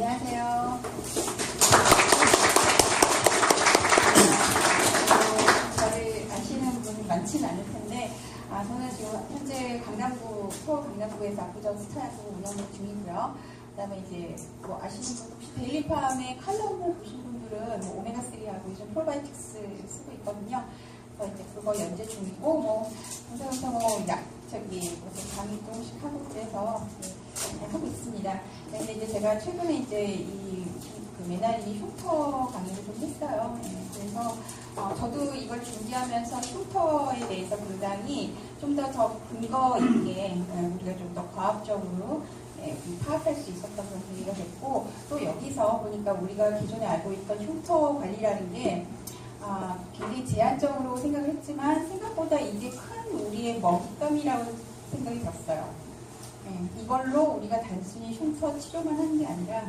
안녕하세요. 저를 아시는 분이 많지는 않을 텐데, 저는 지금 현재 서울 강남구에서 압구정 스타야구 운영을 중이고요. 그다음에 이제 뭐 아시는 분 혹시 데일리팜의 칼럼을 보신 분들은 뭐 오메가3하고 요즘 프로바이오틱스 쓰고 있거든요. 그래서 이제 그거 연재 중이고 뭐 평소부터 무슨 강의 조금씩 하고 그래서 하고 있습니다. 근데 이제 제가 최근에 이제 그 메나리 흉터 강의를 좀 했어요. 그래서 저도 이걸 준비하면서 흉터에 대해서 굉장히 좀 더 근거 있게 우리가 좀 더 과학적으로 파악할 수 있었던 그런 계기가 됐고, 또 여기서 보니까 우리가 기존에 알고 있던 흉터 관리라는 게 굉장히 제한적으로 생각을 했지만 생각보다 이게 큰 우리의 먹잇감이라고 생각이 들었어요. 이걸로 우리가 단순히 흉터 치료만 하는 게 아니라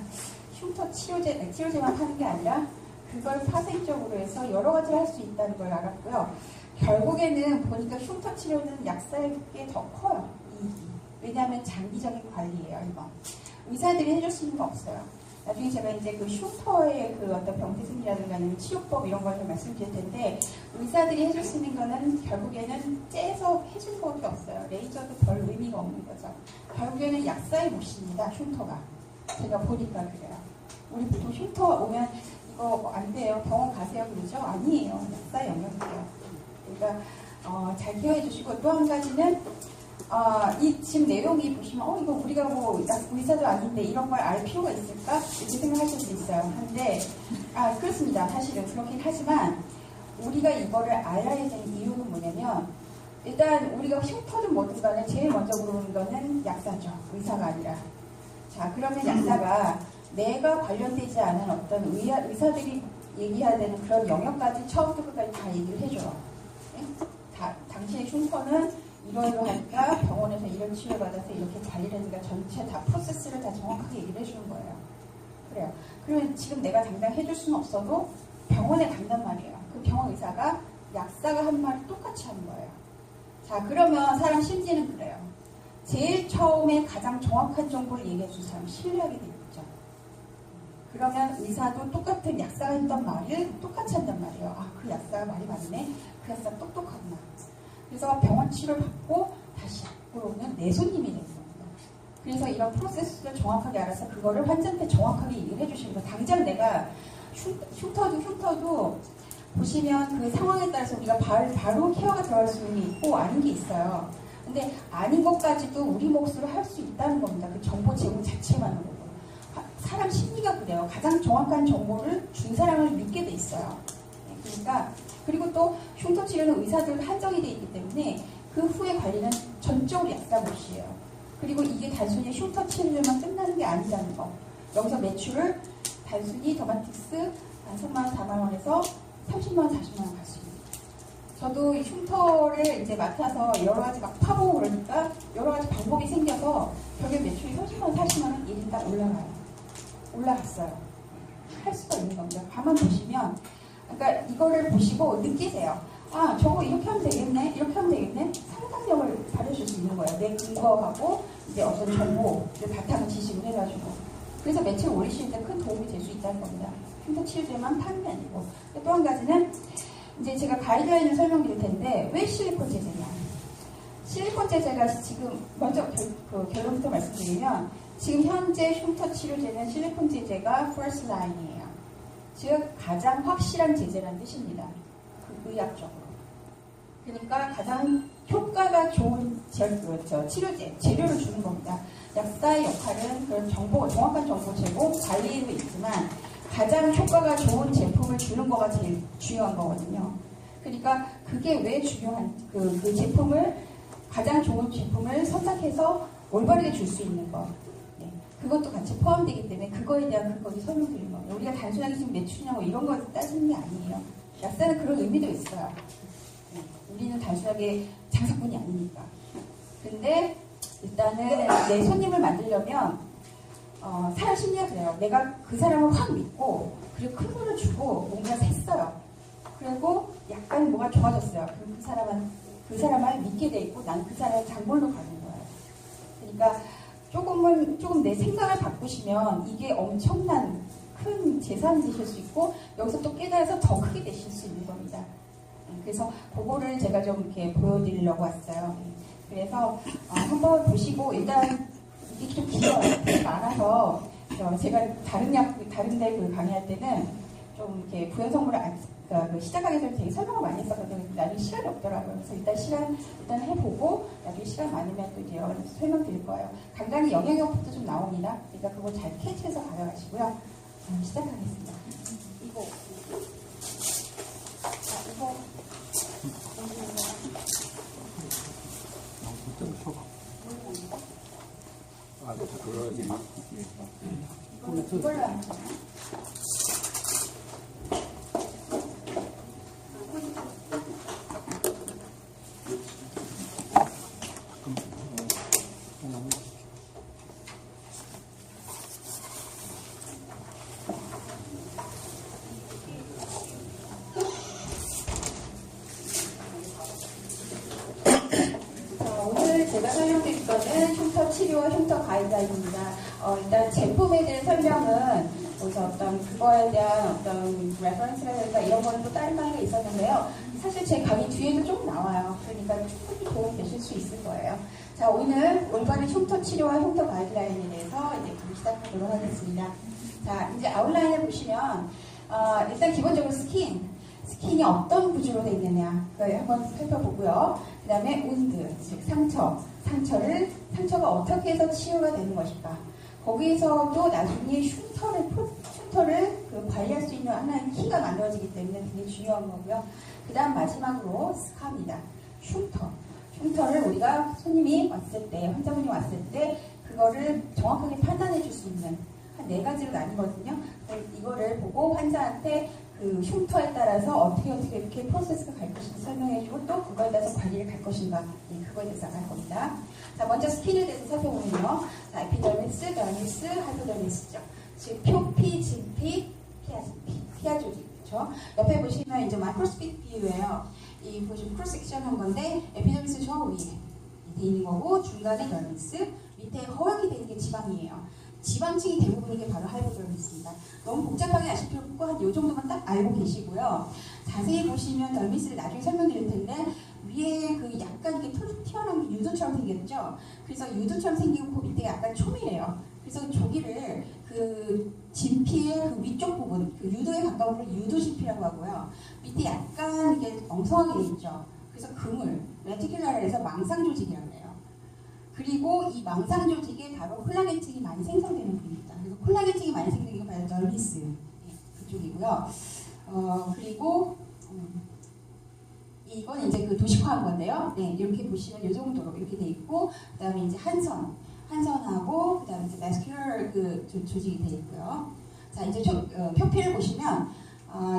흉터 치료제만 하는 게 아니라 그걸 파생적으로 해서 여러 가지를 할 수 있다는 걸 알았고요. 결국에는 보니까 흉터 치료는 약사의 게 더 커요. 왜냐하면 장기적인 관리예요. 이거 의사들이 해줄 수 있는 거 없어요. 나중에 제가 이제 그 흉터의 그 어떤 병태승이라든가 아니면 치료법 이런 걸 좀 말씀드릴 텐데, 의사들이 해줄 수 있는 거는 결국에는 째서 해주는 것도 없어요. 레이저도 별 의미가 없는 거죠. 결국에는 약사의 몫입니다. 흉터가. 제가 보니까 그래요. 우리 보통 흉터 오면 이거 안 돼요, 병원 가세요 그러죠? 아니에요. 약사의 영역이에요. 그러니까 잘 기억해 주시고, 또 한 가지는 이 지금 내용이 보시면 이거 우리가 뭐 의사도 아닌데 이런 걸 알 필요가 있을까? 이렇게 생각하실 수 있어요. 근데 그렇습니다. 사실은 그렇긴 하지만 우리가 이거를 알아야 되는 이유는 뭐냐면, 일단 우리가 흉터든 뭐든 간에 제일 먼저 물어보는 거는 약사죠. 의사가 아니라. 자, 그러면 약사가 내가 관련되지 않은 어떤 의사들이 얘기해야 되는 그런 영역까지 처음부터 끝까지 다 얘기를 해줘요. 네? 당신의 흉터는 이러이러하니까 병원에서 이런 치료받아서 이렇게 관리를 하니까 전체 다 프로세스를 다 정확하게 얘기를 해주는 거예요. 그래요. 그러면 지금 내가 당장 해줄 수는 없어도 병원에 간단 말이에요. 그 병원 의사가 약사가 한 말을 똑같이 하는 거예요. 자, 그러면 사람 심지는 그래요. 제일 처음에 가장 정확한 정보를 얘기해 준 사람 신뢰하게 되겠죠. 그러면 의사도 똑같은 약사가 했던 말을 똑같이 한단 말이에요. 그 약사가 말이 맞네. 그 약사 똑똑하구나. 그래서 병원 치료를 받고 다시 약으로 오는 내 손님이 되는 겁니다. 그래서 이런 프로세스를 정확하게 알아서 그거를 환자한테 정확하게 얘기를 해주시는 거예요. 당장 내가 흉터도 보시면 그 상황에 따라서 우리가 바로 케어가 들어갈 수 있는 게 있고 아닌 게 있어요. 근데 아닌 것까지도 우리 몫으로 할 수 있다는 겁니다. 그 정보 제공 자체만으로도. 사람 심리가 그래요. 가장 정확한 정보를 준 사람을 믿게 돼 있어요. 그러니까 그리고 또 흉터 치료는 의사들 한정이 되어 있기 때문에 그 후의 관리는 전적으로 약사 몫이에요. 그리고 이게 단순히 흉터 치료만 끝나는 게 아니라는 거. 여기서 매출을 단순히 더마틱스 한 3만 원, 4만 원에서 30만 원, 40만 원 갈 수 있는. 저도 이 흉터를 이제 맡아서 여러 가지 막 파보고 그러니까 여러 가지 방법이 생겨서 결국에 매출이 30만 원, 40만 원 1인당 올라갔어요. 할 수가 있는 겁니다. 가만 보시면, 그러니까 이거를 보시고 느끼세요. 저거 이렇게 하면 되겠네, 이렇게 하면 되겠네. 상상력을 발휘하실 수 있는 거예요. 내 근거하고 이제 어떤 정보, 바탕을 지식을 해가지고. 그래서 매출 올리시는데 큰 도움이 될 수 있다는 겁니다. 흉터 치료제만 파는 게 아니고. 또 한 가지는 이제 제가 가이드라인을 설명드릴 텐데, 왜 실리콘 제제냐? 실리콘 제제가 지금 먼저 결론부터 말씀드리면, 지금 현재 흉터 치료제는 실리콘 제제가 first line이에요. 즉 가장 확실한 제제라는 뜻입니다. 의학적으로. 그러니까 가장 효과가 좋은 치료제, 재료를 주는 겁니다. 약사의 역할은 그런 정확한 정보 제공, 관리에도 있지만 가장 효과가 좋은 제품을 주는 거가 제일 중요한 거거든요. 그러니까 그게 왜 중요한, 그 제품을, 가장 좋은 제품을 선택해서 올바르게 줄 수 있는 거. 그것도 같이 포함되기 때문에 그거에 대한 근거를 설명드린 거예요. 우리가 단순하게 지금 매출이냐 뭐 이런 걸 따지는 게 아니에요. 약사는 그런 의미도 있어요. 우리는 단순하게 장사꾼이 아니니까. 근데 일단은 내 손님을 만들려면 사람 심리가 그래요. 내가 그 사람을 확 믿고 그리고 큰 돈을 주고 뭔가 샀어요. 그리고 약간 뭐가 좋아졌어요. 그럼 그 사람을 믿게 돼 있고 난 그 사람의 장본로 가는 거예요. 그러니까 조금 내 생각을 바꾸시면 이게 엄청난 큰 재산이 되실 수 있고 여기서 또 깨달아서 더 크게 되실 수 있는 겁니다. 그래서 그거를 제가 좀 이렇게 보여드리려고 왔어요. 그래서 한번 보시고 일단 이게 좀 길어요. 되게 많아서 제가 다른데 그 강의할 때는 좀 이렇게 부연성분을 그러니까 시작하기 전에 되게 설명을 많이 했었거든요. 나중에 시간이 없더라고요. 그래서 일단 해보고 나중에 시간 많으면 또 이제 여러 가지 설명드릴 거예요. 간단히 영향력부터 좀 나옵니다. 그러니까 그거 잘 캐치해서 가져가시고요. 시작하겠습니다. 이거 이걸로 하면 제가 설명드릴 거는 흉터 치료와 흉터 가이드라인입니다. 일단 제품에 대한 설명은 그래서 어떤 그거에 대한 어떤 레퍼런스라든가 이런 거는 또 다른 강의가 있었는데요. 사실 제 강의 뒤에도 좀 나와요. 그러니까 충분히 도움이 되실 수 있을 거예요. 자, 오늘 올바른 흉터 치료와 흉터 가이드라인에 대해서 이제 시작하도록 하겠습니다. 자, 이제 아웃라인을 보시면 일단 기본적으로 스킨이 어떤 구조로 되어 있느냐 그걸 한번 살펴보고요. 그 다음에 운드, 즉 상처가 어떻게 해서 치유가 되는 것일까. 거기에서도 나중에 흉터를 관리할 수 있는 하나의 키가 만들어지기 때문에 굉장히 중요한 거고요. 그 다음 마지막으로 스카입니다. 흉터를 우리가 환자분이 왔을 때 그거를 정확하게 판단해 줄 수 있는 한 4가지로 나뉘거든요. 이거를 보고 환자한테 그 흉터에 따라서 어떻게 이렇게 프로세스가 갈 것인지 설명해주고 또 그거에 따라서 관리를 갈 것인가 그거에 대해서 알 겁니다. 자, 먼저 스킨에 대해서 살펴보면요. 자, 에피더미스, 더미스, 하이포더미스죠. 즉 표피, 진피, 피하 조직. 그렇죠? 옆에 보시면 이제 마크로스코픽 비유예요. 이 보시면 크로스 섹션 한 건데 에피더미스 저 위에 돼 있는 거고 중간에 더미스, 밑에 허옇게 돼 있는 게 지방이에요. 지방층이 대부분 이게 바로 하이포더미스입니다. 너무 복잡하게 아실 필요 없고 한 요 정도만 딱 알고 계시고요. 자세히 보시면 더미스를 나중에 설명드릴 텐데 위에 그 약간 이렇게 튀어나온 게 유두처럼 생겼죠. 그래서 유두처럼 생기고 그 밑에 약간 초미래요. 그래서 저기를 그 진피의 그 위쪽 부분, 그 유두에 가까운 걸 유두진피라고 하고요. 밑에 약간 이게 엉성하게 돼 있죠. 그래서 그물, 레티큘라를 해서 망상 조직이라고 해요. 그리고 이 망상 조직에 바로 콜라겐층이 많이 생성되는 부분입니다. 그래서 콜라겐층이 많이 생기는 게 바로 더미스 그쪽이고요. 그리고 이건 이제 그 도식화한 건데요. 네, 이렇게 보시면 이 정도로 이렇게 돼 있고, 그다음에 이제 한선하고 그다음에 이제 마스큘러 그 조직이 돼 있고요. 자, 이제 표피를 보시면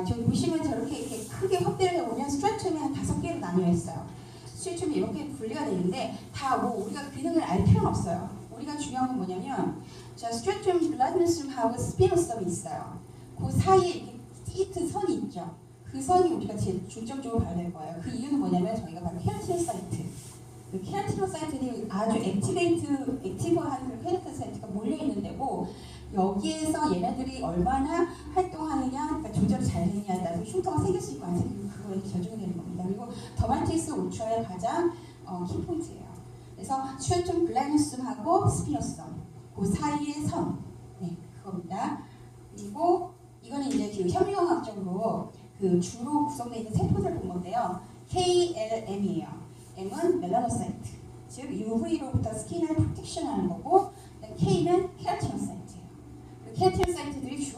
저기 보시면 저렇게 이렇게 크게 확대를 해보면 스트레툼이 한 5개로 나뉘어 있어요. 스트레툼이 이렇게 분리가 되는데 다 뭐 우리가 기능을 알 필요는 없어요. 우리가 중요한 건 뭐냐면 자, 스트레툼 블라디너스하고 스피노섬이 있어요. 그 사이에 이렇게 띠트 선이 있죠. 그 선이 우리가 제일 중점적으로 봐야 될 거예요. 그 이유는 뭐냐면 저희가 바로 케라티노사이트. 그 케라티노사이트들이 아주 액티브한 케라티노사이트가 몰려있는 데고 여기에서 얘네들이 얼마나 활동하느냐, 그러니까 조절이 잘 되느냐에 따라서 흉터가 생길 수 있고 안 생기고 그거에 결정이 되는 겁니다. 그리고 더마티스 울트라의 가장 키포인트예요. 그래서 스트레툼 블라디너스하고 스피노섬 그 사이의 선, 네, 그겁니다. 그리고 이거는 이제 그 현미경학적으로 그 주로 구성되어 있는 세포들 본 건데요. KLM이에요. M은 멜라노사이트, 즉 UV로부터 스킨을 프로텍션하는 거고, K는 케라티노사이트예요. 그 케라티노사이트들이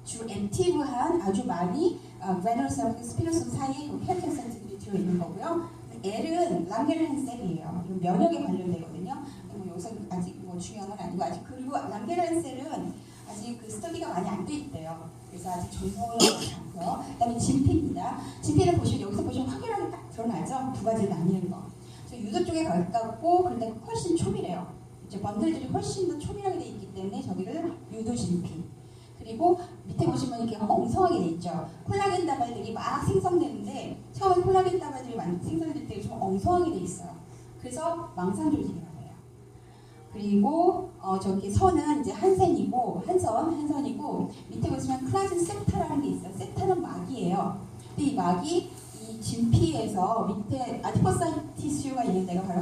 주로 액티브한 아주 많이 그라누로사이트 스피노섬 사이에 그 케라티노사이트들이 들어 있는 거고요. L은 랑게르한 셀이에요. 면역에 관련되거든요. 뭐 여기서 아직 뭐 중요한 건 아니고 아직 그리고 랑게르한 셀은 아직 그 스터디가 많이 안 돼 있대요. 그래서 아직 전송을 하지 않고요. 그다음에 진피입니다. 진피를 여기서 보시면 확연하게 딱 드러나죠. 2가지 나뉘는 거. 유도 쪽에 가깝고 그런데 훨씬 초밀해요. 이제 번들들이 훨씬 더 초밀하게 돼 있기 때문에 저기를 유도 진피. 그리고 밑에 보시면 이렇게 엉성하게 돼 있죠. 콜라겐 다발들이 막 생성되는데 처음에 콜라겐 다발들이 많이 생성될 때 좀 엉성하게 돼 있어요. 그래서 망상 조직이라고 해요. 그리고 저기 선은 이제 한선이고 밑에 보시면 콜라겐 세타라는 게 있어요. 세타는 막이에요. 근데 이 막이 이 진피에서 밑에 아디포사이트 티슈가 있는 데가 바로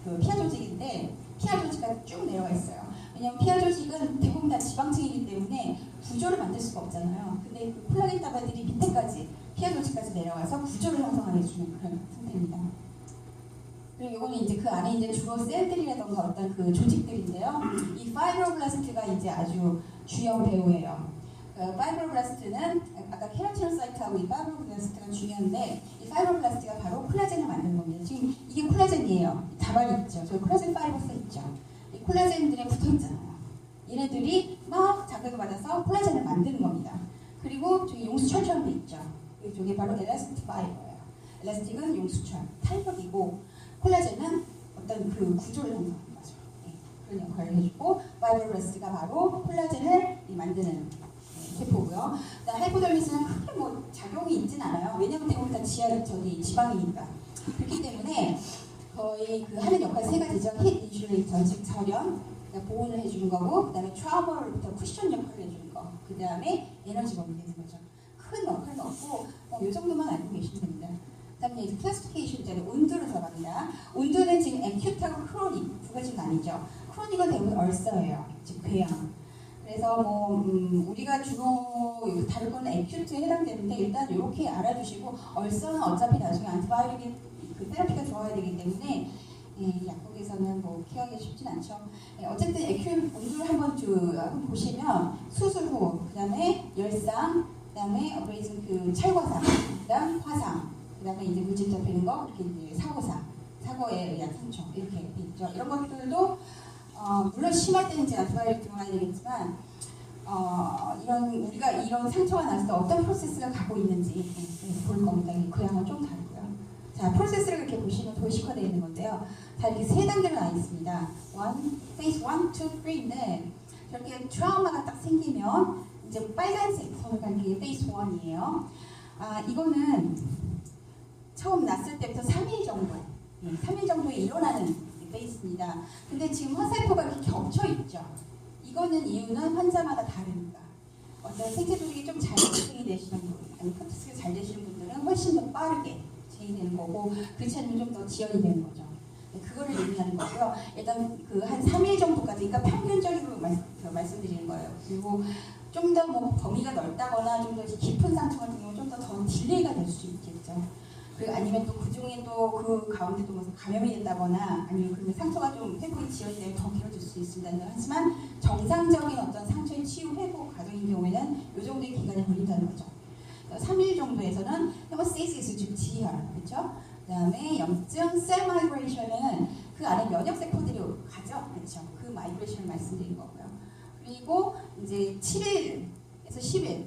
그 피하 조직인데 피하 조직까지 쭉 내려와 있어요. 왜냐하면 피하 조직은 대부분 다 지방층이기 때문에 구조를 만들 수가 없잖아요. 근데 그 콜라겐 따발들이 밑에까지 피하 조직까지 내려와서 구조를 형성하게 해주는 그런 상태입니다. 그리고 이거는 이제 그 안에 이제 주로 셀들이라던가 어떤 그 조직들인데요. 이 파이브로블라스트가 이제 아주 주요 배우예요. 파이브로블라스트는 아까 케라티노사이트하고 이 파이브로블라스트가 중요한데 이 파이브로블라스트가 바로 콜라겐을 만드는 겁니다. 지금 이게 콜라겐이에요. 다발이 있죠. 저 콜라겐 파이브스 있죠. 이 콜라겐들에 붙어 있잖아요. 얘네들이 막 자극을 받아서 콜라겐을 만드는 겁니다. 그리고 저기 용수철처럼 돼 있죠. 이쪽에 바로 엘라스틱 파이버예요. 엘라스틱은 용수철, 탄력이고 콜라겐은 어떤 그 구조를 형성하는 거죠. 네, 그런 역할을 해주고 파이브로블라스트가 바로 콜라겐을 만드는 세포고요. 하이포덜미스는 크게 뭐 작용이 있진 않아요. 왜냐면 대부분 다 지방이니까. 그렇기 때문에 거의 그 하는 역할 세 가지죠. 힛 인슐레이터, 즉 절연, 보온을 해주는 거고, 그 다음에 트러블부터 쿠션 역할을 해주는 거, 그 다음에 에너지 범위가 되는 거죠. 큰 역할도 없고 이 정도만 알고 계시면 됩니다. 그다음에 이제 클래시피케이션 때는 온도를 들어갑니다. 온도는 지금 액큐트하고 크로닉 두 가지가 아니죠. 크로닉은 대부분 얼서예요. 즉 궤양. 그래서 우리가 주로 다룰 거는 액큐트에 해당되는데 일단 이렇게 알아두시고 얼서는 어차피 나중에 안티바이오틱 그 테라피가 들어와야 되기 때문에 약국에서는 뭐 케어하기 쉽진 않죠. 어쨌든 액큐 온도를 한번 보시면 수술 후, 그다음에 열상, 그다음에 어브레이즌 그 찰과상, 그다음 화상, 그다음에 이제 물질 접히는 거, 이렇게 이제 사고에 의한 상처 이렇게 있죠. 이런 것들도 물론 심할 때는 이제 안티바이오틱 들어가야 되겠지만 우리가 이런 상처가 났을 때 어떤 프로세스가 가고 있는지 볼 겁니다. 그 양은 좀 다르고요. 자, 프로세스를 이렇게 보시면 도식화되어 있는 건데요. 자, 이렇게 세 단계로 나와 있습니다. 페이스 1, 2, 3인데 저렇게 트라우마가 딱 생기면 이제 빨간색 선을 가는 게 페이스 1이에요. 이거는 처음 났을 때부터 3일 정도, 3일 정도에 일어나는 페이스입니다. 근데 지금 화살표가 이렇게 겹쳐 있죠. 이거는 이유는 환자마다 다릅니다. 어떤 생체 조직이 좀 잘 생성이 되시는 분, 아니면 커트스가 잘 되시는 분들은 훨씬 더 빠르게 진행되는 거고, 그렇지 않으면 좀 더 지연이 되는 거죠. 그거를 의미하는 거고요. 일단 그 한 3일 정도까지, 그러니까 평균적으로 말씀드리는 거예요. 그리고 좀 더 뭐 범위가 넓다거나 좀 더 깊은 상처 같은 경우는 좀 더 딜레이가 될 수 있겠죠. 그리고 아니면 또 그 중에 또 그 가운데 또 무슨 감염이 된다거나 아니면 그러면 상처가 좀 회복이 지연되면 더 길어질 수 있습니다. 하지만 정상적인 어떤 상처의 치유 회복 과정인 경우에는 이 정도의 기간이 걸린다는 거죠. 3일 정도에서는 헤모스테이시스 즉 지혈, 그렇죠? 그다음에 염증 셀 마이그레이션은 그 안에 면역 세포들이 가죠, 그렇죠? 그 마이그레이션을 말씀드린 거고요. 그리고 이제 7일에서 10일,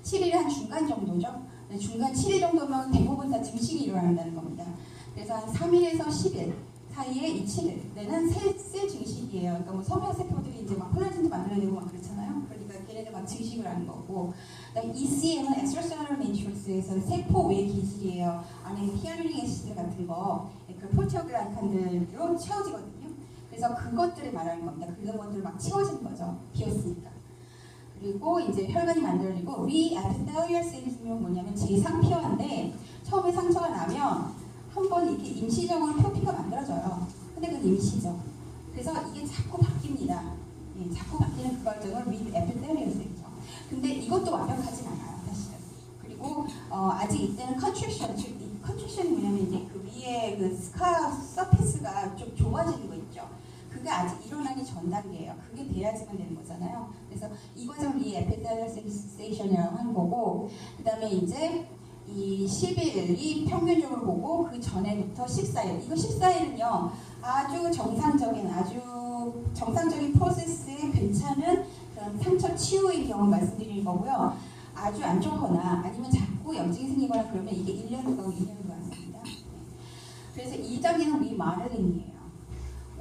7일이 한 중간 정도죠. 중간 7일 정도면 대부분 다 증식이 일어난다는 겁니다. 그래서 한 3일에서 10일 사이에 이 7일에는 셀 증식이에요. 그러니까 뭐 섬유 세포들이 이제 막 콜라겐도 만들어내고 막 그렇잖아요. 그러니까 걔네들 막 증식을 하는 거고. 그다음에 ECM은 extracellular matrix에서 세포 외 기질이에요. 안에 히알루로닉 애시드 같은 거, 그 프로테오글라이칸들로 채워지거든요. 그래서 그것들을 말하는 겁니다. 그런 것들 막 채워지는 거죠. 비었으니까. 그리고 이제 혈관이 만들어지고 리에피텔리얼 셀이면 뭐냐면 재상피화인데 처음에 상처가 나면 한번 이렇게 임시적으로 표피가 만들어져요. 근데 그건 임시죠. 그래서 이게 자꾸 바뀝니다. 자꾸 바뀌는 그 과정을 리에피텔리얼 셀이죠. 근데 이것도 완벽하진 않아요, 사실은. 그리고 아직 이때는 컨트랙션, 즉 컨트랙션이 뭐냐면 이제 그 위에 그 스카 서페스가 좀 좁아지는 거 있죠. 그게 아직 일어나기 전 단계예요. 그게 돼야지만 되는 거잖아요. 그래서 이 과정을 이 에피텔리얼 셀이라고 하는 거고, 그 다음에 이제 이 10일이 평균적으로 보고 그 전에부터 14일. 이거 14일은요 아주 정상적인 프로세스에 괜찮은 그런 상처 치유의 경우 말씀드리는 거고요. 아주 안 좋거나 아니면 자꾸 염증이 생기거나 그러면 이게 1년도 가고 2년도 갔습니다. 그래서 2단계는 리모델링이에요.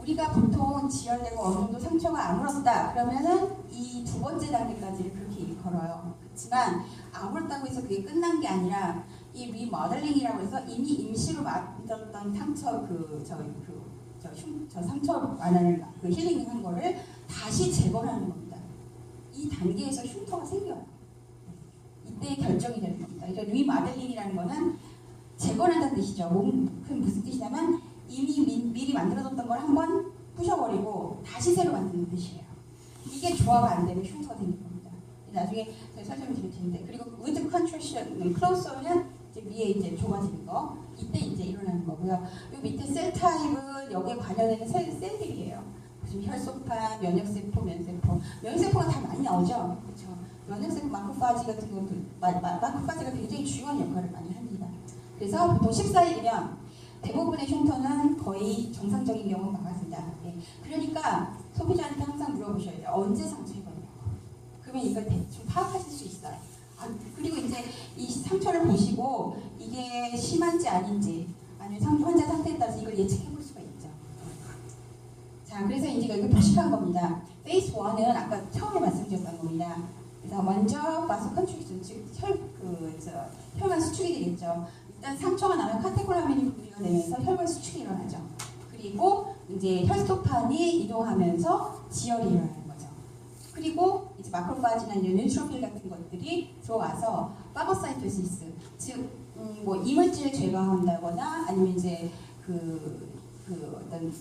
우리가 보통 지혈되고 어느 정도 상처가 아물었다 그러면은 이 두 번째 단계까지를 그렇게 걸어요. 그렇지만 아물었다고 해서 그게 끝난 게 아니라 이 리모델링이라고 해서 이미 임시로 만들었던 상처 저 상처 완화를 그 힐링한 거를 다시 재건하는 겁니다. 이 단계에서 흉터가 생겨요. 이때 결정이 되는 겁니다. 그러니까 리마델링이라는 거는 재건한다는 뜻이죠. 그 무슨 뜻이냐면 이미 미리 만들어뒀던 걸 한번 부셔버리고 다시 새로 만드는 뜻이에요. 이게 조화가 안 되면 흉터가 생길 겁니다. 나중에 제가 설명드릴 텐데, 그리고 with contraction, closer는 이제 위에 이제 좁아지는 거, 이때 이제 일어나는 거고요. 이 밑에 셀 타입은 여기에 관련되는 셀들이에요. 무슨 혈소판, 면역세포, 면역세포가 다 많이 나오죠. 그렇죠. 면역세포, 마크로파지 같은 것도 마크로파지가 굉장히 중요한 역할을 많이 합니다. 그래서 보통 14일이면 대부분의 흉터는 거의 정상적인 경우 막았습니다. 네. 그러니까 소비자한테 항상 물어보셔야 돼요. 언제 상처입었냐고. 그러면 이걸 대충 파악하실 수 있어요. 그리고 이제 이 상처를 보시고 이게 심한지 아닌지 아니면 환자 상태에 따라서 이걸 예측해 볼 수가 있죠. 자, 그래서 이제 여기 표시한 겁니다. 페이스 1은 아까 처음에 말씀드렸던 겁니다. 그래서 먼저 마스 컨트릭션, 즉 혈관 수축이 되겠죠. 일단 상처가 나면 카테콜라민이 분비가 되면서 혈관 수축이 일어나죠. 그리고 이제 혈소판이 이동하면서 지혈이 일어나는 거죠. 그리고 이제 마크로파지나 뉴트로필 같은 것들이 들어와서 파고사이토시스, 즉 뭐 이물질을 제거한다거나 아니면 이제 어떤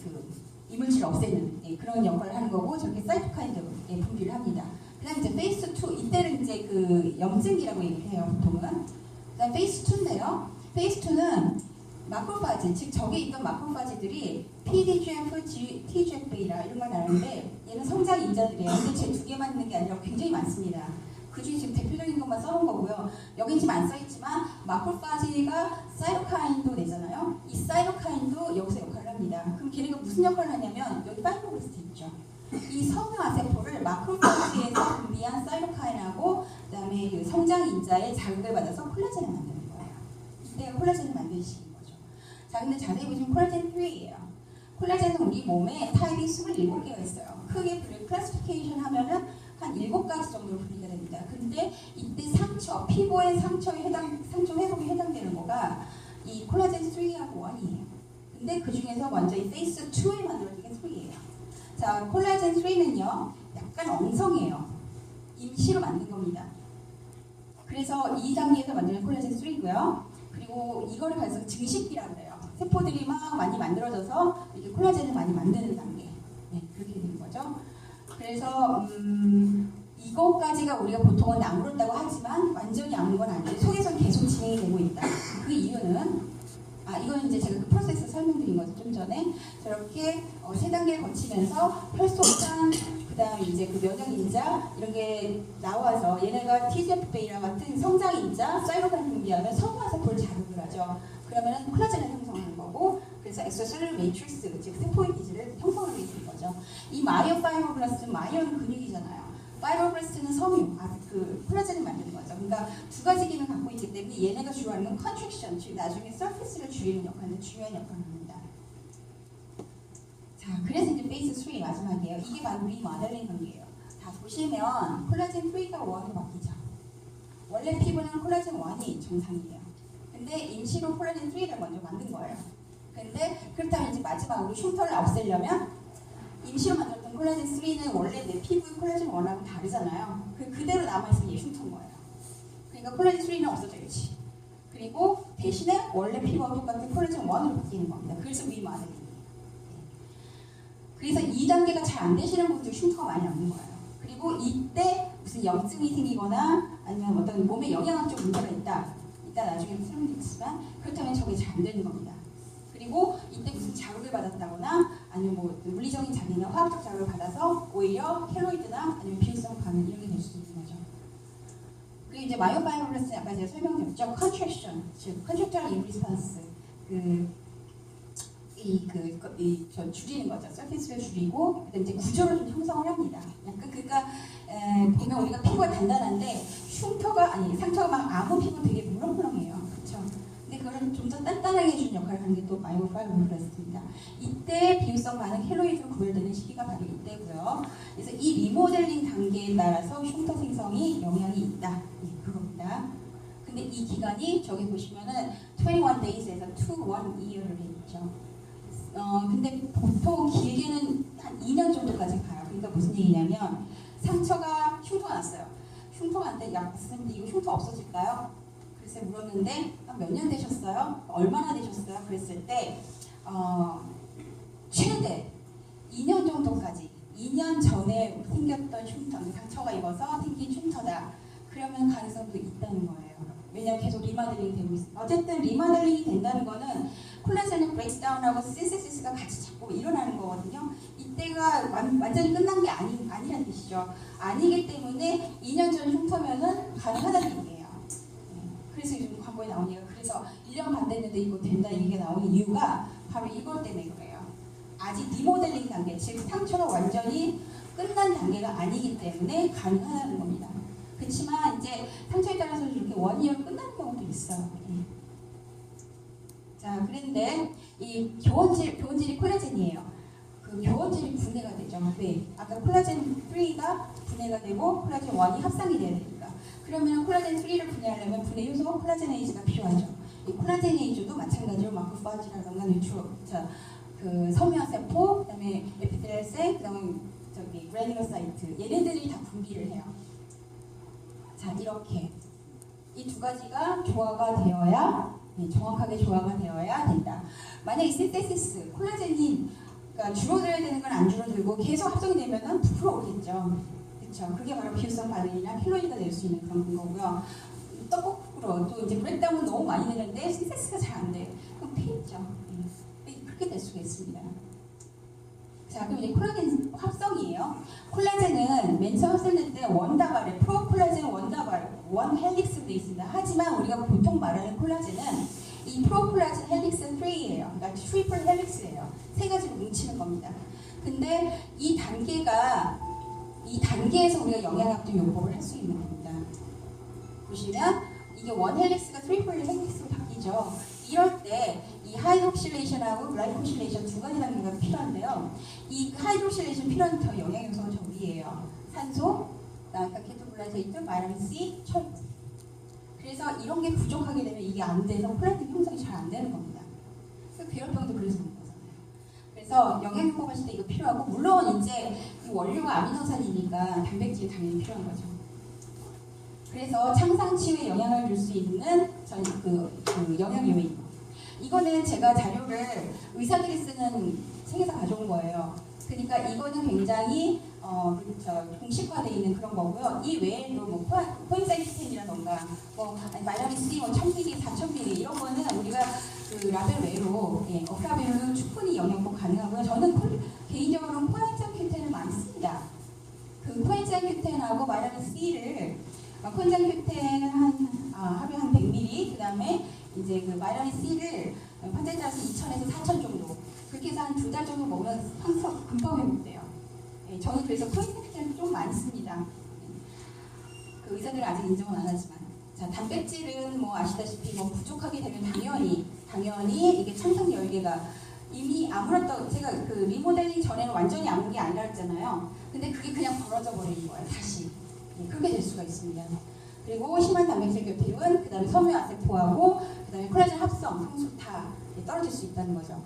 이물질을 없애는 그런 역할을 하는 거고, 저렇게 사이토카인도 분비를 합니다. 그다음 이제 페이스 2, 이때는 이제 그 염증기라고 얘기를 해요, 보통은. 그다음 페이스 2인데요. 페이스 2는 마크로파지, 즉 저기 있던 마크로파지들이 PDGF, TGFB라 이런 걸 나누는데 얘는 성장 인자들이에요. 근데 제 두 개만 있는 게 아니라 굉장히 많습니다. 그 중에 지금 대표적인 것만 써놓은 거고요. 여긴 지금 안 써있지만 마크로파지가 사이토카인도 내잖아요. 이 사이토카인도 여기서 역할을 합니다. 그럼 걔네가 무슨 역할을 하냐면 여기 파이브로블라스트 있죠. 이 성화세포를 마크로파지에서 분비한 사이토카인하고 그다음에 그 성장 인자의 자극을 받아서 콜라겐을 만드는 거예요. 이때가 콜라겐을 만드는 시기인 거죠. 자, 근데 자세히 보시면 콜라겐 3예요. 콜라겐은 우리 몸에 타입이 27개가 있어요. 크게 클래시피케이션 하면은 한 7가지 정도로 분리가 됩니다. 근데 이때 피부의 상처 회복에 해당되는 거가 이 콜라겐 3하고 1이에요. 근데 그 중에서 먼저 이 페이스 2에 만들어진 게 3예요. 자, 콜라겐 3는요, 약간 엉성해요. 임시로 만든 겁니다. 그래서 이 단계에서 만드는 콜라겐 3고요. 그리고 이거를 가서 증식기라고 해요. 세포들이 막 많이 만들어져서 이렇게 콜라겐을 많이 만드는 단계. 네, 그렇게 되는 거죠. 그래서 이것까지가 우리가 보통은 아물었다고 하지만 완전히 아물 건 아니에요. 속에서는 계속 진행이 되고 있다. 그 이유는 이건 이제 제가 그 프로세스 설명드린 거죠. 좀 전에 저렇게 3단계를 거치면서 혈소판, 그다음에 이제 그 면역인자 이런 게 나와서 얘네가 TGF-beta 같은 성장인자, 사이토카인 분비하면 성화세포를 자극을 하죠. 그러면은 콜라겐을 형성하는 거고, 그래서 엑스트라셀룰러 매트릭스, 즉 세포의 기질을 형성하게 되는 거죠. 이 마이오파이브로블라스트, 마이오는 근육이잖아요. 파이브로블라스트는 섬유, 그 콜라겐을 만드는 거죠. 그러니까 두 가지 기능을 갖고 있기 때문에 얘네가 주로 하는 건 컨트랙션, 즉 나중에 서피스를 줄이는 역할은 중요한 역할을 합니다. 자, 그래서 이제 페이스 3 마지막이에요. 이게 바로 리모델링 단계예요. 다 보시면 콜라겐 3가 1으로 바뀌죠. 원래 피부는 콜라겐 1이 정상이에요. 근데 임시로 콜라겐 3를 먼저 만든 거예요. 근데 그렇다면 이제 마지막으로 흉터를 없애려면 임시로 만들었던 콜라겐 3는 원래 내 피부의 콜라겐 1하고 다르잖아요. 그대로 남아있으면 얘 흉터인 거예요. 그러니까 콜라겐 3는 없어져야지. 그리고 대신에 원래 피부와 똑같은 콜라겐 1으로 바뀌는 겁니다. 그래서 리모델링. 그래서 2단계가 잘 안 되시는 분들 흉터가 많이 남는 거예요. 그리고 이때 무슨 염증이 생기거나 아니면 어떤 몸에 영양학적 문제가 있다. 이따 나중에 설명드리겠지만 그렇다면 저게 잘 안 되는 겁니다. 그리고 이때 무슨 자극을 받았다거나 아니면 뭐 물리적인 자극이나 화학적 자극을 받아서 오히려 켈로이드나 아니면 비효성 반응 이런 게 될 수도 있는 거죠. 그리고 이제 마이오파이브러스 아까 제가 설명드렸죠. 컨트랙션, 즉 컨트랙터럴 임리스판스, 줄이는 거죠. 서피스를 줄이고 그다음에 이제 구조를 좀 형성을 합니다. 약간 그러니까 보면 우리가 피부가 단단한데 상처가 막 아무 피부 되게 물렁물렁해요. 그렇죠? 근데 그거를 좀 더 단단하게 해주는 역할을 하는 게 또 마이오파이브러스입니다. 이때 비효성 반응 켈로이드로 구별되는 시기가 바로 이때고요. 그래서 이 리모델링 단계에 따라서 흉터 생성이 영향이 있다. 네, 그겁니다. 근데 이 기간이 저기 보시면은 21 days에서 21 year를 했죠. 근데 보통 길게는 한 2년 정도까지 가요. 그러니까 무슨 얘기냐면 상처가 흉터가 났어요. 흉터가 났는데 야 선생님 이거 흉터 없어질까요? 그래서 물었는데 몇 년 되셨어요? 얼마나 되셨어요? 그랬을 때 최대 2년 정도까지 2년 전에 생겼던 흉터, 상처가 입어서 생긴 흉터다. 그러면 가능성도 있다는 거예요. 왜냐하면 계속 리모델링이 되고 있어요. 어쨌든 리모델링이 된다는 거는 콜라겐을 브레이크다운하고 신세시스가 같이 자꾸 일어나는 거거든요. 이때가 완전히 끝난 게 아니란 뜻이죠. 아니기 때문에 2년 전 흉터면은 가능하다는 얘기예요. 그래서 요즘 광고에 나오니까 그래서 1년 반 됐는데 이거 된다 얘기가 나오는 이유가 바로 이것 때문에 그래요. 아직 리모델링 단계, 즉 상처가 완전히 끝난 단계가 아니기 때문에 가능하다는 겁니다. 그렇지만 이제 상처에 따라서 이렇게 원이어로 끝나는 경우도 있어요. 자, 그런데 이 교원질이 콜라겐이에요. 그 교원질이 분해가 되죠. 왜? 아까 콜라겐 3가 분해가 되고 콜라겐 1이 합성이 돼야 되니까. 그러면 콜라겐 3를 분해하려면 분해 요소 콜라제네이즈가 필요하죠. 이 콜라제네이즈도 마찬가지로 마크로파지라던가 그 섬유화세포, 그다음에 에피텔셀, 그다음에 그래뉴로사이트 얘네들이 다 분비를 해요. 자, 이렇게 이 두 가지가 조화가 되어야 정확하게 조화가 되어야 된다. 만약에 신테시스 콜라겐이 그러니까 줄어들어야 되는 건 안 줄어들고 계속 합성이 되면은 부풀어 오겠죠. 그렇죠. 그게 바로 비효성 반응이나 켈로이드가 될 수 있는 그런 거고요. 또 거꾸로 또 이제 브레이크다운은 너무 많이 되는데 신테시스가 잘 안 돼. 그럼 피했죠. 그렇게 될 수가 있습니다. 자, 그럼 이제 콜라겐 합성이에요. 콜라겐은 맨 처음 합성될 때 원다발에 프로콜라겐 원 헬릭스로 되어 있습니다. 하지만 우리가 보통 말하는 콜라겐은 이 프로콜라겐 헬릭스 3예요. 그러니까 트리플 헬릭스예요. 세 가지로 뭉치는 겁니다. 근데 이 단계에서 우리가 영양학적 요법을 할 수 있는 겁니다. 보시면 이게 원 헬릭스가 트리플 헬릭스로 바뀌죠. 이럴 때 이 하이드록실레이션하고 글라이코실레이션 두 가지 단계가 필요한데요. 이 하이드록실레이션 필요한 더 영양 요소가 저기예요. 산소, 아까 케토글라제이트, 바이타민 C, 철. 그래서 이런 게 부족하게 되면 이게 안 돼서 콜라겐 형성이 잘 안 되는 겁니다. 그래서 괴혈병도 그래서 그런 거잖아요. 그래서 영양 요법 하실 때 이거 필요하고 물론 이제 이 원료가 아미노산이니까 단백질이 당연히 필요한 거죠. 그래서 창상 치유에 영향을 줄 수 있는 그 영양 요인. 이거는 제가 자료를 의사들이 쓰는 책에서 가져온 거예요. 그러니까 이거는 굉장히 공식화되어 있는 그런 거고요. 이 외에도 뭐 코엔자이틴이라던가 바이타민 C 1000mg, 4000mg 이런 거는 우리가 그 라벨 외로 어프라벨로 충분히 영양법 가능하고요. 저는 개인적으로 코엔자임 큐텐을 많이 씁니다. 그 코엔자임 큐텐하고 바이타민 C를 코엔자임 큐텐은 하루에 한 100mg, 그 다음에 이제 그 바이타민 C를 환자에 따라서 2000에서 4000 정도 그렇게 해서 한 2달 정도 먹으면 상처 금방 회복돼요. 저는 그래서 코엔자임 큐텐을 좀 많이 씁니다. 그 의사들은 아직 인정은 안 하지만 자, 단백질은 뭐 아시다시피 뭐 부족하게 되면 당연히 이게 창성 열계가 이미 아무렇다 제가 그 리모델링 전에는 완전히 아무 게 아니라 했잖아요. 근데 그게 그냥 벌어져 버리는 거예요. 다시 그렇게 될 수가 있습니다. 그리고 심한 단백질 결핍은 그 다음에 섬유화세포하고 그 다음에 콜라겐 합성, 성수 다 떨어질 수 있다는 거죠.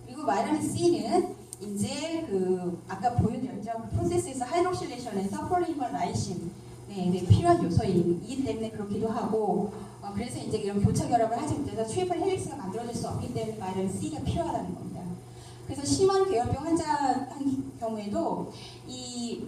그리고 바이타민 C는 이제 그 아까 보여드렸죠. 그 프로세스에서 하이드록실레이션에서 프롤린과 라이신 필요한 요소이기 때문에 그렇기도 하고 그래서 이제 이런 교차 결합을 하지 못해서 트리플 헬릭스가 만들어질 수 없기 때문에 바이타민 C가 필요하다는 겁니다. 그래서 심한 괴혈병 환자 한 경우에도 이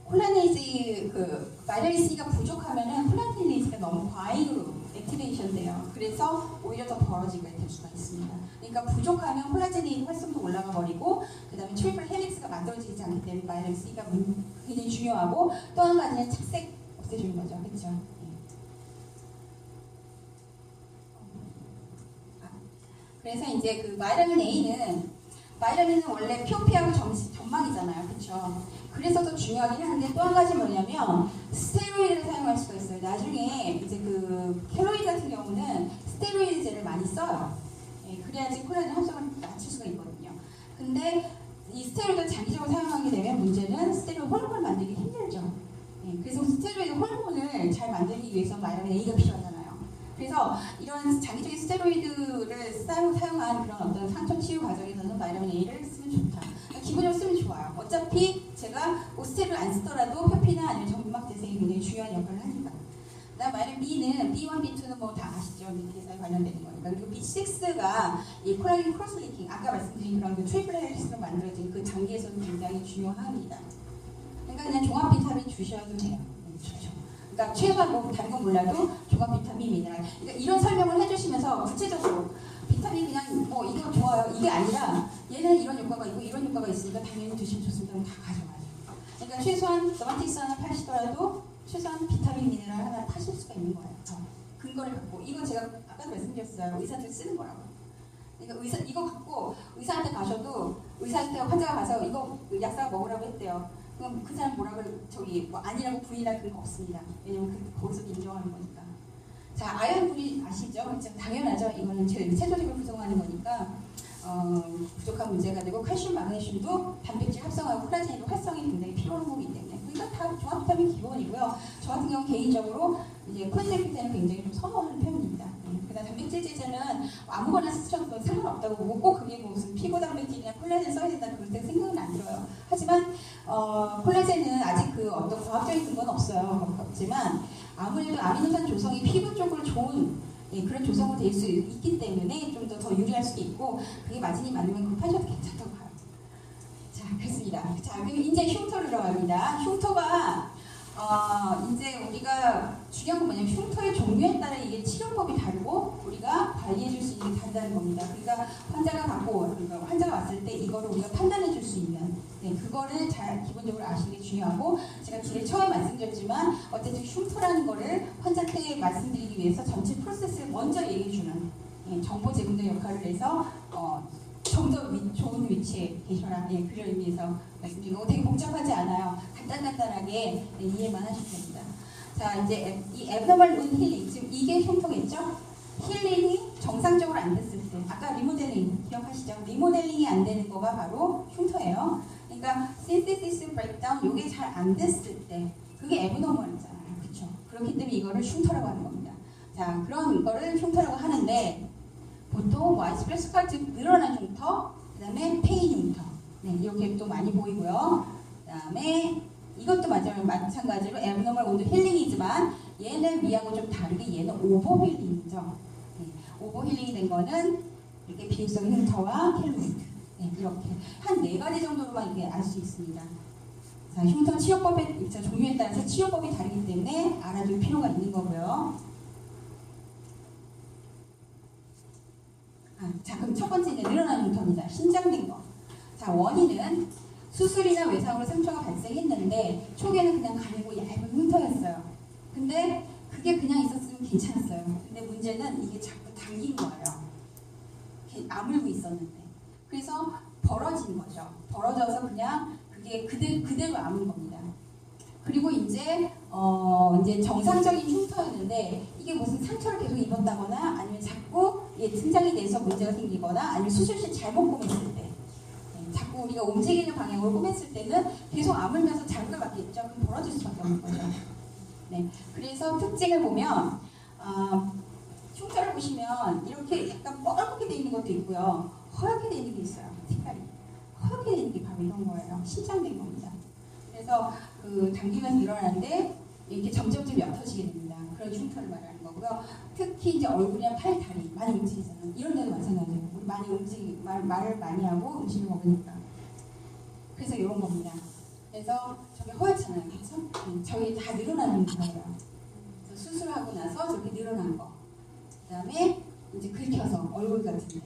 콜라겐에이즈 그 바이타민 C가 부족하면은 콜라겐에이즈가 너무 과잉으로 액티베이션 돼요. 그래서 오히려 더 벌어지게 될 수가 있습니다. 그러니까 부족하면 콜라겐에이즈 활성도 올라가 버리고 그 다음에 트리플 헬릭스가 만들어지지 않기 때문에 바이타민 C가 굉장히 중요하고 또 한 가지는 착색 없애주는 거죠. 그렇죠? 그래서 이제 그 바이타민은 원래 POP하고 점막이잖아요. 그렇죠? 그래서 더 중요하긴 한데 또 한 가지 뭐냐면 스테로이드를 사용할 수가 있어요. 나중에 이제 그 켈로이드 같은 경우는 스테로이드제를 많이 써요. 그래야지 콜라겐 합성을 낮출 수가 있거든요. 근데 이 스테로이드를 장기적으로 사용하게 되면 문제는 스테로이드 호르몬을 만들기 힘들죠. 그래서 스테로이드 호르몬을 잘 만들기 위해서 바이타민 A가 필요하잖아요. 그래서 이런 장기적인 스테로이드를 사용한 그런 어떤 상처 치유 과정에서는 바이타민 A를 쓰면 좋다. 그러니까 기본적으로 쓰면 좋아요. 어차피 제가 뭐 스테로이드 안 쓰더라도 표피나 아니면 점막 재생이 굉장히 중요한 역할을 하니까. 그다음 바이타민 B는 B1, B2는 뭐 다 아시죠? 미개사에 관련되는 거니까. 그리고 B6가 이 콜라겐 크로스링킹 아까 말씀드린 그런 그 트리플레이스로 만들어진 그 장기에서는 굉장히 중요합니다. 그러니까 그냥 종합 비타민 주셔도 돼요. 좋죠. 그러니까 최소한 뭐 다른 건 몰라도 종합 비타민 미네랄. 그러니까 이런 설명을 해주시면서 구체적으로 비타민 그냥 뭐 이거 좋아요 이게 아니라 얘는 이런 효과가 있고 이런 효과가 있으니까 당연히 드시면 좋습니다. 다 가져가죠. 그러니까 최소한 더마틱스 하나 파시더라도 최소한 비타민 미네랄 하나 파실 수가 있는 거예요. 근거를 갖고 이건 제가 아까도 말씀드렸어요. 의사들 쓰는 거라고. 그러니까 이거 갖고 의사한테 가셔도 의사한테 환자가 가서 이거 약사 먹으라고 했대요. 그럼 그 사람 뭐라고 저기 뭐 아니라고 부인할 근거 없습니다. 왜냐면 거기서 인정하는 거니까. 자, 아연분이 아시죠? 그렇죠? 당연하죠. 이거는 체조직을 구성하는 거니까 부족한 문제가 되고 칼슘, 마그네슘도 단백질 합성하고 콜라겐으로 활성이 굉장히 필요한 거기 때문에 그러니까 다 종합 비타민 기본이고요. 저 같은 경우 개인적으로 이제 콜라겐을 굉장히 좀 선호하는 편입니다. 그다음 단백질 제제는 아무거나 쓰셔도 상관없다고 보고 꼭 그게 무슨 피고 단백질이나 콜라겐 써야 된다 그럴 때 생각은 안 들어요. 하지만 콜라겐은 아직 그 어떤 과학적인 근거는 없어요. 없지만 아무래도 아미노산 조성이 피부 쪽으로 좋은 그런 조성으로 될 수 있기 때문에 좀 더 유리할 수도 있고 그게 맞으니 맞으면 급하셔도 괜찮다고 봐요. 자, 그렇습니다. 자, 그럼 이제 흉터로 들어갑니다. 흉터가 이제 우리가 중요한 건 뭐냐면 흉터의 종류에 따라 이게 치료법이 다르고 우리가 관리해줄 수 있는 게 다르다는 겁니다. 그러니까 환자가 왔을 때 이거를 우리가 판단해줄 수 있는 그거를 잘 기본적으로 아시는 게 중요하고 제가 뒤에 처음에 말씀드렸지만 어쨌든 흉터라는 거를 환자한테 말씀드리기 위해서 전체 프로세스를 먼저 얘기해주는 정보 제공자 역할을 해서 좀 더 좋은 위치에 계셔라 그런 의미에서 말씀드리고 되게 복잡하지 않아요. 간단하게 이해만 하시면 됩니다. 자, 이제 이 abnormal wound healing 지금 이게 흉터겠죠? 힐링이 정상적으로 안 됐을 때 아까 리모델링 기억하시죠? 리모델링이 안 되는 거가 바로 흉터예요. 그러니까 synthesis breakdown 이게 잘 안 됐을 때 그게 abnormal이잖아요. 그렇죠? 그렇기 때문에 이거를 흉터라고 하는 겁니다. 자, 그런 거를 흉터라고 하는데 보통 와이스프레드 스카 즉 늘어난 흉터, 그 다음에 페인 흉터 이렇게 또 많이 보이고요. 그 다음에 이것도 마찬가지로 abnormal wound healing이지만 얘는 위하고 좀 다르게 얘는 오버 힐링이죠. 오버 힐링이 된 거는 이렇게 비입성 흉터와 켈로이드 이렇게 한 4가지 정도로만 이게 알 수 있습니다. 자, 흉터 치료법의 종류에 따라서 치료법이 다르기 때문에 알아둘 필요가 있는 거고요. 자, 그럼 첫 번째는 늘어난 흉터입니다. 신장된 거. 자, 원인은 수술이나 외상으로 상처가 발생했는데 초기에는 그냥 가늘고 얇은 흉터였어요. 근데 그게 그냥 있었으면 괜찮았어요. 근데 문제는 이게 자꾸 당긴 거예요. 아물고 있었는데. 그래서 벌어진 거죠. 벌어져서 그냥 그게 그대로 아문 겁니다. 그리고 이제 정상적인 흉터였는데 이게 무슨 상처를 계속 입었다거나 아니면 자꾸 등장이 돼서 문제가 생기거나 아니면 수술실 잘못 꾸몄을 때 자꾸 우리가 움직이는 방향으로 꾸몄을 때는 계속 아물면서 자극을 받겠죠. 그럼 벌어질 수밖에 없는 거죠. 그래서 특징을 보면 흉터를 보시면 이렇게 약간 뻘겋게 돼 있는 것도 있고요. 허옇게 돼 있는 게 있어요. 색깔이 허옇게 돼 있는 게 바로 이런 거예요. 신장된 겁니다. 그래서 그 당기면서 일어나는데 이렇게 점점점 옅어지게 됩니다. 그런 흉터를 말하는 거고요. 특히 이제 얼굴이나 팔, 다리 많이 움직이잖아요. 이런 데도 마찬가지예요. 우리 많이 말을 많이 하고 음식을 먹으니까. 그래서 이런 겁니다. 그래서 저게 허옇잖아요. 그렇죠? 저게 다 늘어나는 거예요. 수술하고 나서 저렇게 늘어난 거. 그 다음에 이제 긁혀서 얼굴 같은데.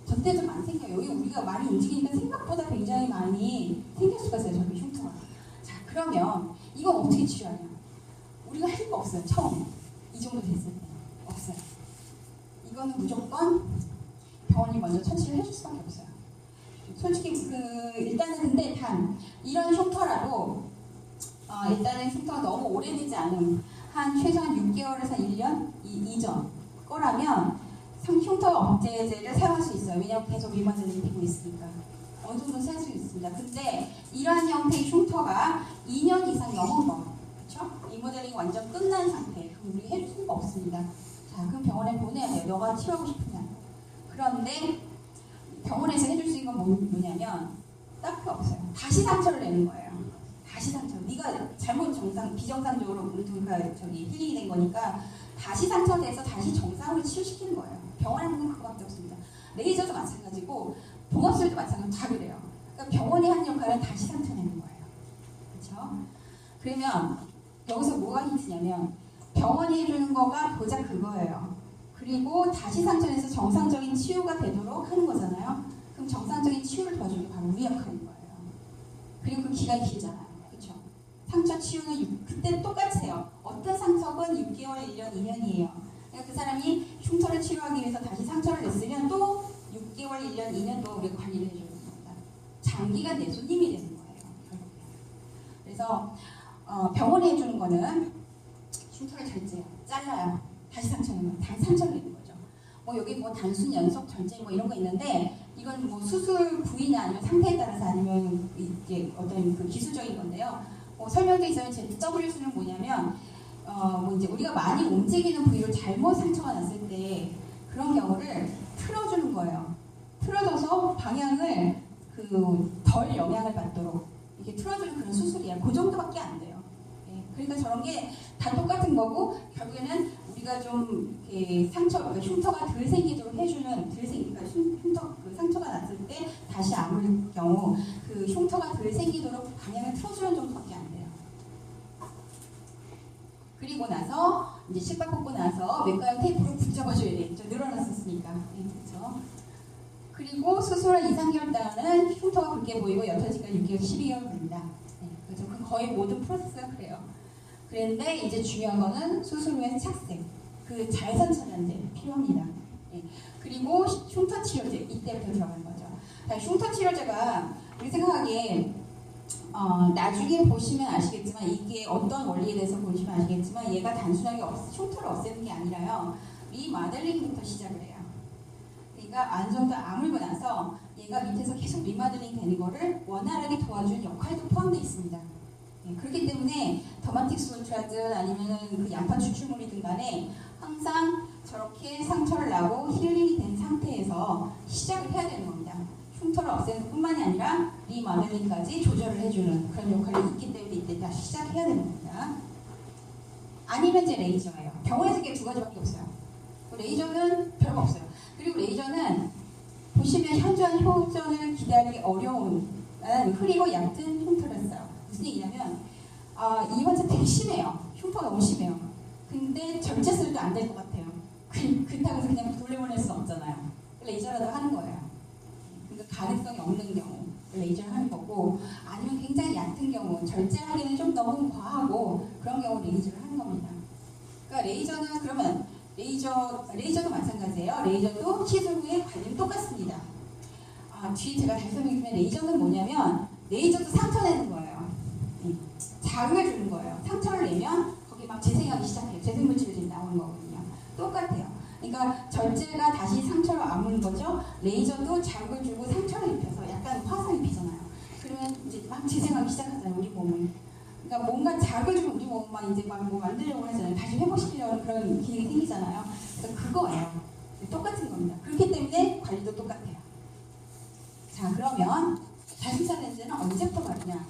저때 좀 안 생겨요. 여기 우리가 많이 움직이니까 생각보다 굉장히 많이 생길 수가 있어요. 저게 흉터가. 자, 그러면 이건 어떻게 치료하냐? 우리가 할 거 없어요. 처음에. 이 정도 됐을 때. 없어요. 이거는 무조건 병원이 먼저 처치를 해줄 수밖에 없어요. 솔직히 일단은 근데 이런 흉터라도 일단은 흉터가 너무 오래되지 않은 한 최소한 6개월에서 1년 이전 거라면 흉터 억제제를 사용할 수 있어요. 왜냐하면 계속 리모델링이 되고 있으니까. 어느 정도 살 수 있습니다. 근데 이러한 형태의 흉터가 2년 이상 넘은 거, 그렇죠? 리모델링이 완전 끝난 상태, 그럼 우리가 해줄 수가 없습니다. 자, 그럼 병원에 보내야 돼요. 너가 치료하고 싶으면. 그런데 병원에서 해줄 수 있는 건 뭐냐면 딱히 없어요. 다시 상처를 내는 거예요. 다시 상처. 네가 잘못 비정상적으로 힐링이 된 거니까 다시 상처돼서 다시 정상으로 치유시키는 거예요. 병원에는 그거밖에 없습니다. 레이저도 마찬가지고 봉합술도 마찬가지고 다 그래요. 그러니까 병원이 하는 역할은 다시 상처 내는 거예요. 그렇죠? 그러면 여기서 뭐가 힌트냐면 병원이 해주는 거가 고작 그거예요. 그리고 다시 상처내서 정상적인 치유가 되도록 하는 거잖아요. 그럼 정상적인 치유를 도와주는 게 바로 우리 역할인 거예요. 그리고 그 기간이 길잖아요. 그렇죠? 상처 치유는 그때 똑같이 해요. 어떤 상처건 6개월, 1년, 2년이에요. 그러니까 그 사람이 흉터를 치료하기 위해서 다시 상처를 냈으면 또 6개월, 1년, 2년 또 우리가 관리를 해줘야 됩니다. 장기간 내 손님이 되는 거예요. 그래서 병원이 해주는 거는 흉터를 절제해요. 잘라요. 다시 상처내면 다시 상처를 내는 거죠. 뭐 여기 뭐 단순 연속 절제 뭐 이런 거 있는데 이건 뭐 수술 부위나 아니면 상태에 따라서 아니면 이게 어떤 그 기술적인 건데요. 설명돼 있어요. ZW수는 뭐냐면 뭐 이제 우리가 많이 움직이는 부위로 잘못 상처가 났을 때 그런 경우를 틀어주는 거예요. 틀어줘서 방향을 덜 영향을 받도록 이렇게 틀어주는 그런 수술이에요. 그 정도밖에 안 돼요. 네. 그러니까 저런 게 다 똑같은 거고 결국에는 우리가 좀 흉터가 덜 생기도록 해주는 상처가 났을 때 다시 아물 경우 그 흉터가 덜 생기도록 방향을 틀어주는 정도밖에 안 돼요. 그리고 나서 이제 식박 뽑고 나서 외과용 테이프로 붙잡아줘야 되겠죠. 늘어났었으니까. 네, 그렇죠. 그리고 수술 2~3개월 동안은 흉터가 굵게 보이고 옅어지기까지 6개월, 12개월 걸립니다. 네, 그렇죠. 거의 모든 프로세스가 그래요. 그런데 이제 중요한 거는 수술 후에 착색, 그 자외선 차단제 필요합니다. 네. 그리고 흉터 치료제 이때부터 들어가는 거죠. 흉터 치료제가 우리 생각하기에 나중에 보시면 아시겠지만 이게 어떤 원리에 대해서 보시면 아시겠지만 얘가 단순하게 흉터를 없애는 게 아니라요. 리마델링부터 시작을 해요. 그러니까 어느 정도 아물고 나서 얘가 밑에서 계속 리마델링 되는 거를 원활하게 도와주는 역할도 포함되어 있습니다. 네, 그렇기 때문에 더마틱스 울트라든 아니면 그 양파 추출물이든 간에 항상 저렇게 상처를 나고 힐링이 된 상태에서 시작을 해야 되는 겁니다. 흉터를 없애는 것 뿐만이 아니라 리마델링까지 조절을 해주는 그런 역할이 있기 때문에 이때 다시 시작해야 되는 겁니다. 아니면 이제 레이저예요. 병원에서 이게 두 가지밖에 없어요. 레이저는 별거 없어요. 그리고 레이저는 보시면 현저한 효전을 기대하기 어려운 흐리고 얕은 흉터를 써요. 무슨 얘기냐면 이 환자 되게 심해요. 흉터가 너무 심해요. 근데 절제술도 안 될 것 같아요. 그렇다고 해서 그냥 돌려보낼 수 없잖아요. 레이저라도 하는 거예요. 그러니까 가능성이 없는 경우 레이저를 하는 거고 아니면 굉장히 얕은 경우 절제하기는 좀 너무 과하고 그런 경우 레이저를 하는 겁니다. 그러니까 레이저는 그러면 레이저도 마찬가지예요. 레이저도 시술 후에 관리는 똑같습니다. 뒤에 제가 다시 설명드리면 레이저는 뭐냐면 레이저도 상처 내는 거예요. 자극을 주는 거예요. 상처를 내면 거기 막 재생하기 시작해요. 재생물질이 나오는 거거든요. 똑같아요. 그러니까 절제가 다시 상처를 아무는 거죠. 레이저도 자극을 주고 상처를 입혀서 약간 화상 입히잖아요. 그러면 이제 막 재생하기 시작하잖아요. 우리 몸은. 그러니까 뭔가 자극을 주고 우리 몸은 막 이제 막 뭐 만들려고 하잖아요. 다시 회복시키려는 그런 기능이 생기잖아요. 그러니까 그거예요. 똑같은 겁니다. 그렇기 때문에 관리도 똑같아요. 자, 그러면 자신차 렌즈는 언제부터 바르냐?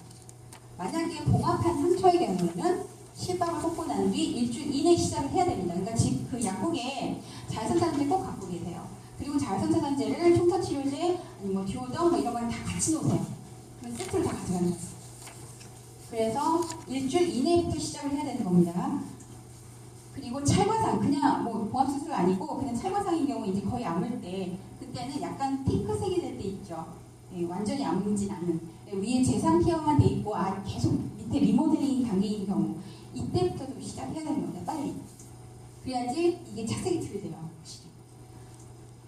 만약에 봉합한 상처의 경우에는 실밥을 뽑고 난 뒤 일주일 이내에 시작을 해야 됩니다. 그러니까 그 약국에 자외선 차단제 꼭 갖고 계세요. 그리고 자외선 차단제를 흉터 치료제, 아니면 뭐 듀오덤 뭐 이런 걸 다 같이 놓으세요. 그럼 세트를 다 가져가는 거죠. 그래서 일주일 이내부터 시작을 해야 되는 겁니다. 그리고 찰과상, 그냥 뭐 봉합수술 아니고 그냥 찰과상인 경우 이제 거의 아물 때 그때는 약간 핑크색이 될 때 있죠. 예, 완전히 아물진 않은. 위에 재상 케어만 돼 있고 계속 밑에 리모델링이 담겨 있는 경우 이때부터 좀 시작해야 되는 겁니다. 빨리. 그래야지 이게 착색이 들려요.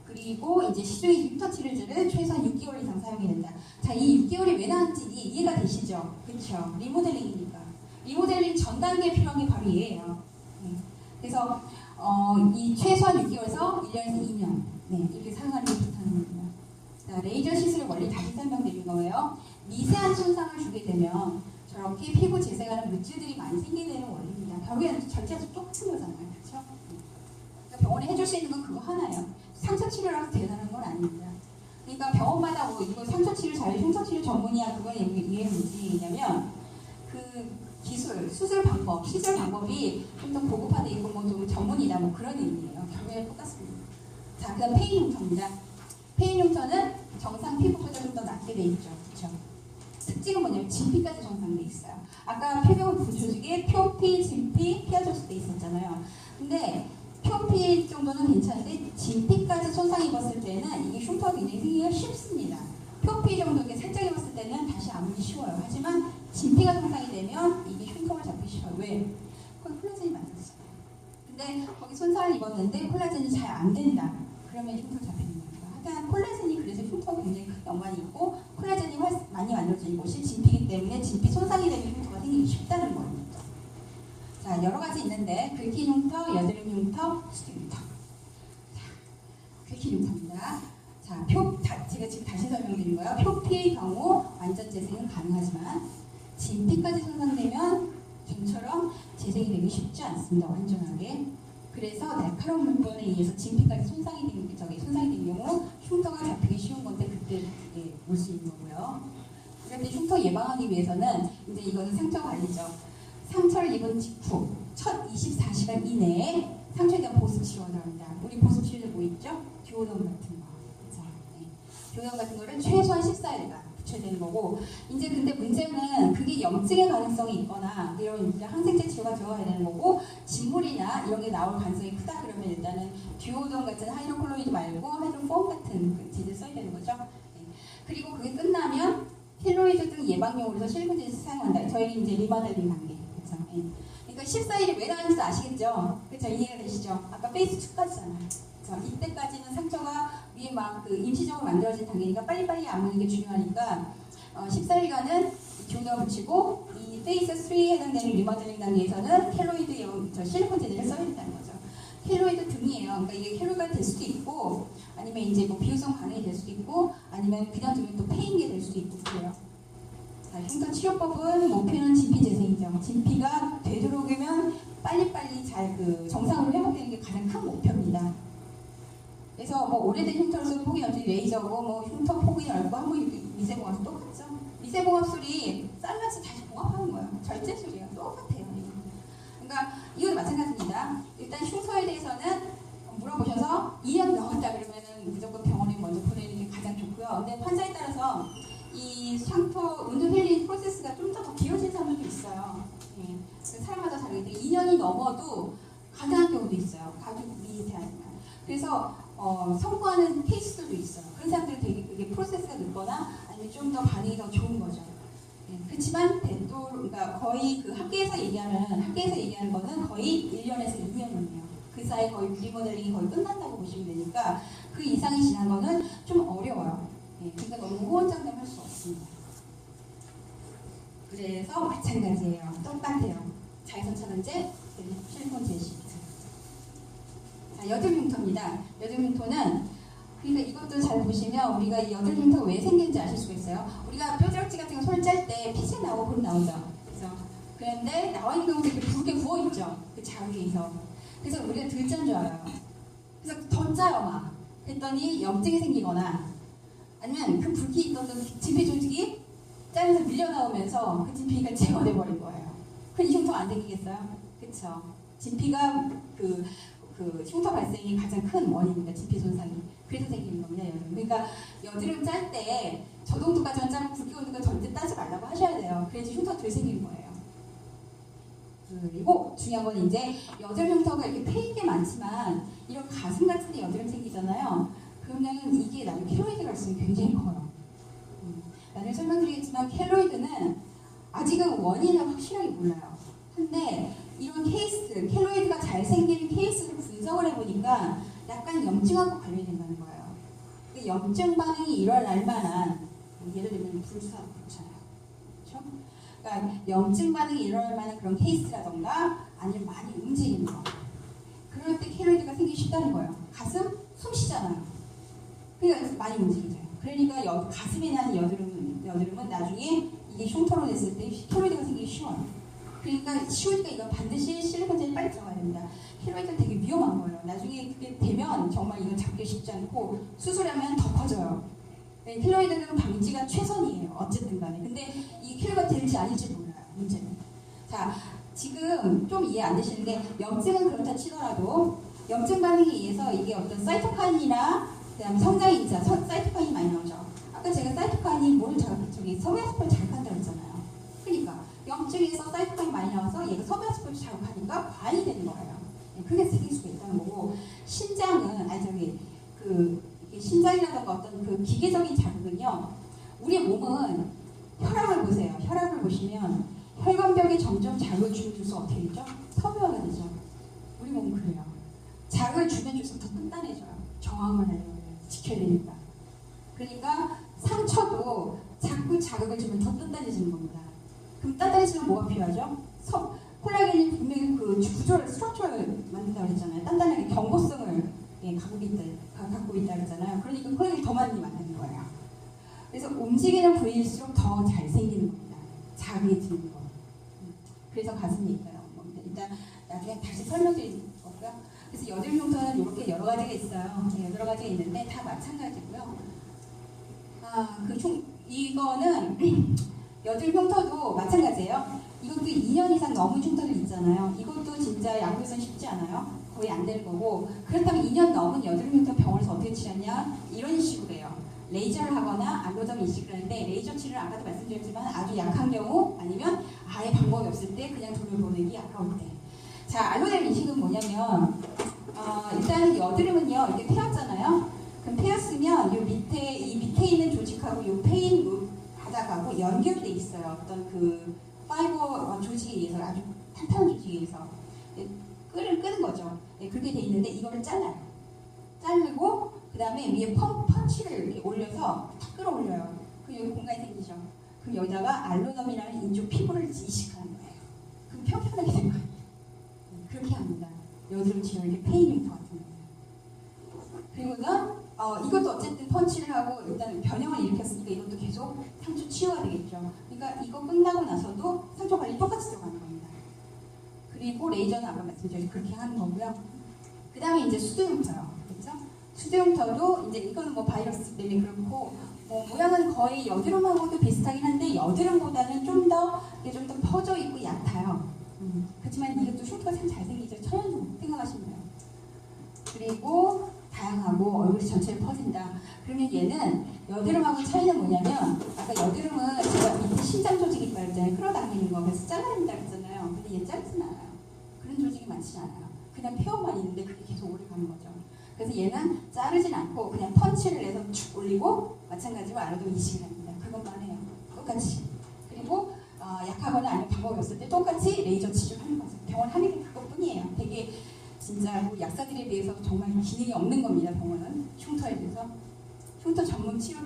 그리고 이제 시중의 흉터 치료제를 최소한 6개월 이상 사용해야 된다. 자, 이 6개월이 왜 나왔는지 이해가 되시죠? 그렇죠? 리모델링이니까. 리모델링 전 단계에 필요한 게 바로 얘예요. 네. 그래서 이 최소한 6개월에서 1년에서 2년 이렇게 사용하는 게 좋다는 겁니다. 자, 레이저 시술 원리 다시 설명드린 거예요. 미세한 손상을 주게 되면 저렇게 피부 재생하는 물질들이 많이 생기게 되는 원리입니다. 결국에는 절제하고 똑같은 거잖아요. 그렇죠? 그러니까 병원에 해줄 수 있는 건 그거 하나예요. 상처 치료라서 대단한 건 아닙니다. 그러니까 병원마다 뭐 이거 상처 치료 잘해, 흉터 치료 전문이야 그건 이해 문제냐면 그 기술, 수술 방법, 시술 방법이 좀 더 고급화돼 있고 뭐 좀 전문이다 뭐 그런 의미예요. 결국에 똑같습니다. 자, 그다음 페인 흉터입니다. 페인 흉터는 정상 피부보다 좀 더 낮게 돼 있죠, 그렇죠? 특징은 뭐냐면 진피까지 정상돼 있어요. 아까 표본 조직에 표피, 진피, 피하셨을 때 있었잖아요. 근데 표피 정도는 괜찮은데 진피까지 손상 입었을 때는 이게 흉터가 굉장히 생기기가 쉽습니다. 표피 정도 게 살짝 입었을 때는 다시 아무리 쉬워요. 하지만 진피가 손상이 되면 이게 흉터가 잡기 쉬워요. 왜? 그건 콜라겐이 만들어지잖아요. 근데 거기 손상을 입었는데 콜라겐이 잘 안 된다. 그러면 흉터 잡히는 거예요. 하여간 콜라겐이 그래서 흉터가 굉장히 큰 연관이 있고 콜라겐이 많이 만들어지는 곳이 진피이기 때문에 진피 손상이 되면 흉터가 생기기 쉽다는 겁니다. 자, 여러 가지 있는데 긁힌 흉터, 여드름 흉터, 수직 흉터. 자, 긁힌 흉터입니다. 자, 제가 지금 다시 설명드린 거예요. 표피의 경우 완전 재생은 가능하지만 진피까지 손상되면 좀처럼 재생이 되기 쉽지 않습니다. 완전하게. 그래서 날카로운 물건에 의해서 진피까지 손상이 된 경우 흉터가 잡히기 쉬운 건데 그때 올 수 있는 거고요. 그런데 흉터 예방하기 위해서는 이제 이거는 상처 관리죠. 상처를 입은 직후 첫 24시간 이내에 상처에 대한 보습 치료가 나옵니다. 우리 보습 치료제 뭐 있죠? 듀오덤 같은 거. 그렇죠? 네. 듀오덤 같은 거를 최소한 14일간 붙여야 되는 거고 이제 근데 문제는 그게 염증의 가능성이 있거나 이런 이제 항생제 치료가 들어가야 되는 거고 진물이나 이런 게 나올 가능성이 크다 그러면 일단은 듀오덤 같은 하이드로콜로이드 말고 하이드로폼 같은 그 제제를 써야 되는 거죠. 네. 그리고 그게 끝나면 힐로이드 등 예방용으로 실리콘제를 사용한다. 저희는 이제 리모델링 단계. 그렇죠? 네. 그러니까 14일이 왜 나는지 아시겠죠? 그렇죠? 이해가 되시죠? 아까 페이스 2까지잖아요. 그렇죠? 이때까지는 상처가 위에 막 그 임시적으로 만들어진 단계니까 빨리빨리 아무는 게 중요하니까 14일간은 듀오덤 붙이고 이 페이스 3에 해당되는 리모델링 단계에서는 켈로이드 실리콘 제제를 써야 된다는 거죠. 켈로이드 등이에요. 그러니까 이게 켈로이드가 될 수도 있고 아니면 이제 뭐 비효성 반응이 될 수도 있고 아니면 그냥 두면 또 페인게 될 수도 있고 그래요. 자, 흉터 치료법은 목표는 진피 재생이죠. 진피가 되도록이면 빨리빨리 잘 그 정상으로 회복되는 게 가장 큰 목표입니다. 그래서 뭐 오래된 흉터로서 폭이 넓지 레이저고 뭐 흉터 폭이 넓고 한번 미세봉합술 똑같죠. 미세봉합술이 잘라서 다시 봉합하는 거예요. 절제술이에요. 똑같아요. 그러니까 이건 마찬가지입니다. 일단 흉터에 대해서는 물어보셔서 2년 넘었다 그러면은 무조건 병원에 먼저 보내는 게 가장 좋고요. 근데 환자에 따라서 이 흉터 운동 힐링 프로세스가 좀 더 길어진 사람들도 있어요. 예. 사람마다 다르게 2년이 넘어도 가능한 경우도 있어요. 가격 미세하지만. 그래서 성공하는 케이스들도 있어요. 그런 사람들은 되게 그게 프로세스가 늦거나 아니면 좀 더 반응이 더 좋은 거죠. 예. 그렇지만 그러니까 거의 그 학계에서 얘기하는 거는 거의 1년에서 2년이에요. 그 사이 거의 리모델링이 거의 끝난다고 보시면 되니까 그 이상이 지난 거는 좀 어려워요. 예. 그러니까 너무 호언장담할 수 없습니다. 그래서 마찬가지예요. 똑같아요. 자외선 차단제, 실리콘 제시. 자, 여드름 흉터입니다. 여드름 흉터는 그러니까 이것도 잘 보시면 우리가 이 여드름 흉터가 왜 생기는지 아실 수가 있어요. 우리가 뼈지락지 같은 거 손을 짤 때 핏이 나오고 그런 나오죠. 그래서 그런데 나와 있는 경우도 이렇게 붉게 부어 있죠. 그 자극에서. 그래서 우리가 들짠 줄 알아요. 그래서 더 짜요 막. 그랬더니 염증이 생기거나 아니면 그 붉게 있던 진피 조직이 짜면서 밀려나오면서 그 진피가 제거돼 버린 거예요. 그럼 흉터가 안 생기겠어요? 그렇죠. 진피가 그 흉터 발생이 가장 큰 원인입니다. 진피 손상이. 그래서 생기는 겁니다. 여드름. 그러니까 여드름 짤 때 저동도까지만 짜면 굵게 오는 건 절대 따지 말라고 하셔야 돼요. 그래야지 흉터 덜 생기는 거예요. 그리고 중요한 건 이제 여드름 흉터가 이렇게 패인 게 많지만 이런 가슴 같은 데 여드름 생기잖아요. 그러면 이게 나중에 켈로이드가 있으면 굉장히 커요. 나중에 설명드리겠지만 켈로이드는 아직은 원인을 확실하게 몰라요. 근데 이런 케이스, 켈로이드가 잘 생기는 케이스를 분석을 해보니까 약간 염증하고 관련이 된다는 거예요. 그 염증 반응이 일어날 만한 예를 들면 불사 그렇잖아요. 그렇죠? 그러니까 염증 반응이 일어날 만한 그런 케이스라던가 아니면 많이 움직이는 거. 그럴 때 켈로이드가 생기기 쉽다는 거예요. 가슴 숨 쉬잖아요. 그러니까 많이 움직이죠. 그러니까 가슴에 나는 여드름은 나중에 이게 흉터로 됐을 때 켈로이드가 생기기 쉬워요. 그러니까 쉬우니까 이건 반드시 실리콘 젤이 빨리 들어가야 됩니다. 킬로이드는 되게 위험한 거예요. 나중에 그게 되면 정말 이거 잡기 쉽지 않고 수술하면 더 커져요. 킬로이드는 방지가 최선이에요. 어쨌든 간에. 근데 이 킬로가 될지 아닐지 몰라요. 문제는. 자, 지금 좀 이해 안 되시는데 염증은 그렇다 치더라도 염증 반응에 의해서 이게 어떤 사이토카인이나 그다음에 성장인자, 사이토카인이 많이 나오죠. 아까 제가 사이토카인이 뭐를 저기 섬유화스포를 자극한다고 했잖아요. 그러니까 염증에서 사이토카인 많이 나와서 얘가 섬유화스포를 자극하니까 과잉이 되는 거예요. 그게 생길 수가 있다는 거고 신장은 신장이라던가 어떤 그 기계적인 자극은요. 우리 몸은 혈압을 보세요. 혈압을 보시면 혈관벽에 점점 자극을 주면 줄수록 어떻게 되죠? 섬유화가 되죠. 우리 몸은 그래요. 자극을 주면 줄수록 더 단단해져요. 저항을 하려면 지켜야 되니까. 그러니까 상처도 자꾸 자극을 주면 더 단단해지는 겁니다. 그럼 단단해지면 뭐가 필요하죠? 콜라겐이 분명히 그 구조를, 스트럭처를 만든다고 했잖아요. 단단하게 경고성을 갖고 있다 그랬잖아요. 그러니까 콜라겐이 더 많이 만드는 거예요. 그래서 움직이는 부위일수록 더 잘 생기는 겁니다. 자극이 드는 거. 그래서 가슴 얘기가 나온 겁니다. 일단 나중에 다시 설명드릴 거고요. 그래서 여덟 흉터는 이렇게 여러 가지가 있어요. 여러 가지가 있는데 다 마찬가지고요. 이거는 여덟 흉터도 마찬가지예요. 이것도 2년 이상 넘은 흉터들 있잖아요. 이것도 진짜 약국에서는 쉽지 않아요. 거의 안 될 거고. 그렇다면 2년 넘은 여덟 흉터 병원에서 어떻게 치료하냐? 이런 식으로 해요. 레이저를 하거나 알로점 이식을 하는데 레이저 치료를 아까도 말씀드렸지만 아주 약한 경우 아니면 아예 방법이 없을 때 그냥 돈을 보내기 아까울 때. 자, 알로점 이식은 뭐냐면 일단 여드름은요 이렇게 패였잖아요. 그럼 패였으면 이 밑에 있는 조직하고 이 페인 바닥하고 연결돼 있어요. 어떤 그 파이버 조직에 의해서 아주 탄탄한 조직에 의해서 끄는 거죠. 그렇게 돼 있는데 이거를 잘라요. 자르고 그 다음에 위에 펀치를 이렇게 올려서 탁 끌어올려요. 그럼 여기 공간이 생기죠. 그럼 여기다가 알로덤이라는 인조 피부를 이식하는 거예요. 그럼 평평하게 된 거예요. 그렇게 합니다. 여드름 치료 이렇게 페인 흉터 같은 거예요. 그리고는 이것도 어쨌든 펀치를 하고 일단 변형을 일으켰으니까 이것도 계속 상처 치유가 되겠죠. 그러니까 이거 끝나고 나서도 상처 관리 똑같이 들어가는 겁니다. 그리고 레이저는 아까 말씀드린 그렇게 하는 거고요. 그 다음에 이제 수두흉터요. 그렇죠? 수두흉터도 이제 이거는 뭐 바이러스 때문에 그렇고 모양은 거의 여드름하고도 비슷하긴 한데 여드름보다는 좀 더 퍼져 있고 얕아요. 그렇지만 이것도 흉터가 참 잘생기죠. 천연종 생각하시면 돼요. 그리고 다양하고 얼굴이 전체에 퍼진다. 그러면 얘는 여드름하고 차이는 뭐냐면 아까 여드름은 제가 밑에 신장 조직이 있다고 했잖아요. 끌어당기는 거. 그래서 잘라야 된다고 했잖아요. 근데 얘는 자르진 않아요. 그런 조직이 많지 않아요. 그냥 폐어만 있는데 그게 계속 오래 가는 거죠. 그래서 얘는 자르진 않고 그냥 펀치를 내서 쭉 올리고 마찬가지로 알로덤 이식을 합니다. 그것만 해요. 똑같이. 그리고 약하거나 아니면 방법이 없을 때 똑같이 레이저 치료를 하는 거죠. 병원 하는 게 그것뿐이에요. 되게 진짜 약사들에 비해서 정말 기능이 없는 겁니다. 병원은 흉터에 대해서 흉터 전문 치료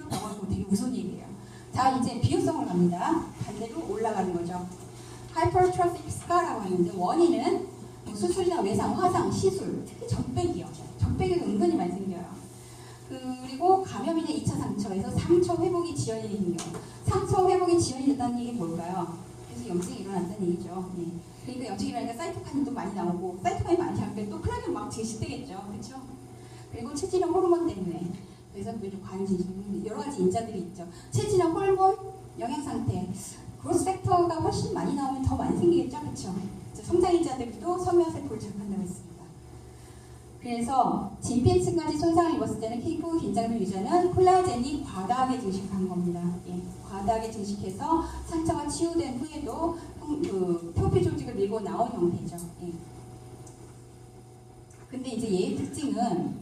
병원이고 되게 우선이에요. 자, 이제 비효성으로 갑니다. 반대로 올라가는 거죠. 하이퍼트로픽 스카라고 하는데 원인은 수술이나 외상, 화상, 시술, 특히 적백이요. 적백이 은근히 많이 생겨요. 그리고 감염이나 2차 상처에서 상처 회복이 지연이 되는 경우. 상처 회복이 지연이 됐다는 얘기는 뭘까요? 그래서 염증이 일어난다는 얘기죠. 네. 그러니까 염증이 일어나니까 사이토카인도 많이 나오고 사이토카인이 많이 나오면 또 콜라겐 막 제시되겠죠. 그렇죠? 그리고 체질형 호르몬 때문에 그래서 관진 여러 가지 인자들이 있죠. 체질형 호르몬, 영양 상태, 그로스 팩터가 훨씬 많이 나오면 더 많이 생기겠죠. 그렇죠? 성장인자들도 섬유화세포를 자극한다고 했습니다. 그래서 진피층까지 손상을 입었을 때는 피부 긴장을 유지하는 콜라겐이 과다하게 증식한 겁니다. 예, 과다하게 증식해서 상처가 치유된 후에도 표피 조직을 밀고 나온 형태죠. 예. 근데 이제 얘의 특징은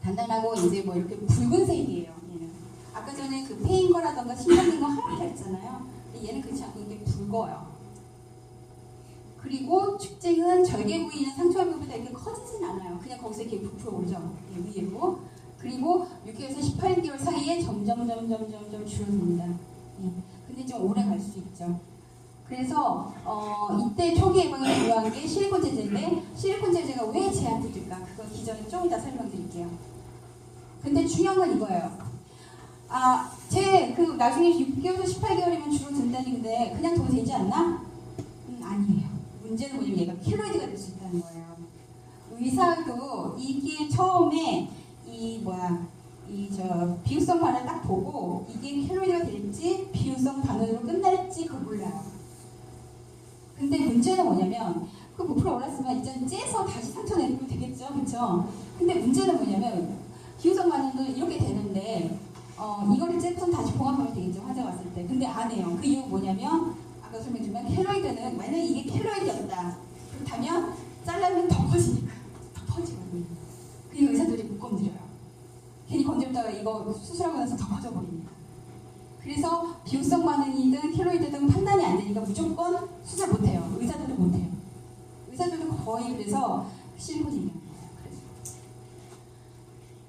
단단하고 이제 뭐 이렇게 붉은색이에요. 얘는. 아까 전에 그 페인 거라던가 신경된 거 하얗게 했잖아요. 얘는 그렇지 않고 이게 붉어요. 그리고 축증은 절개 부위는 상처 부위보다 이렇게 커지진 않아요. 그냥 거기서 이렇게 부풀어 오르죠. 위로. 그리고 6개월에서 18개월 사이에 점점 줄어듭니다. 예. 근데 좀 오래 갈 수 있죠. 그래서 이때 초기 예방에 중요한 게 실리콘 제제인데 실리콘 제제가 왜 제한테 줄까? 그거 기전에 좀 이따 설명드릴게요. 근데 중요한 건 이거예요. 나중에 6개월에서 18개월이면 줄어든다는데 그냥 더 되지 않나? 아니에요. 문제는 뭐냐면 얘가 켈로이드가 될 수 있다는 거예요. 의사도 이게 처음에 비유성 반응을 딱 보고 이게 켈로이드가 될지 비유성 반응으로 끝날지 그걸 몰라요. 근데 문제는 뭐냐면 그 부풀어 올랐으면 이제 째서 다시 상처 내면 되겠죠, 그렇죠? 근데 문제는 뭐냐면 비유성 반응도 이렇게 되는데 이거를 째서 다시 봉합하면 되겠죠, 환자 왔을 때. 근데 안 해요. 그 이유는 뭐냐면 아까 설명드리면 켈로이드는 만약에 이게 켈로이드였다 그렇다면 잘라면 더 커지니까 더 퍼지거든요. 그리고 의사들이 못 건드려요. 괜히 건드렸다가 이거 수술하고 나서 더 커져버립니다. 그래서 비유성 반응이든 켈로이드든 판단이 안 되니까 무조건 수술 못해요. 의사들도 못해요. 의사들도 거의 그래서 실리콘이에요.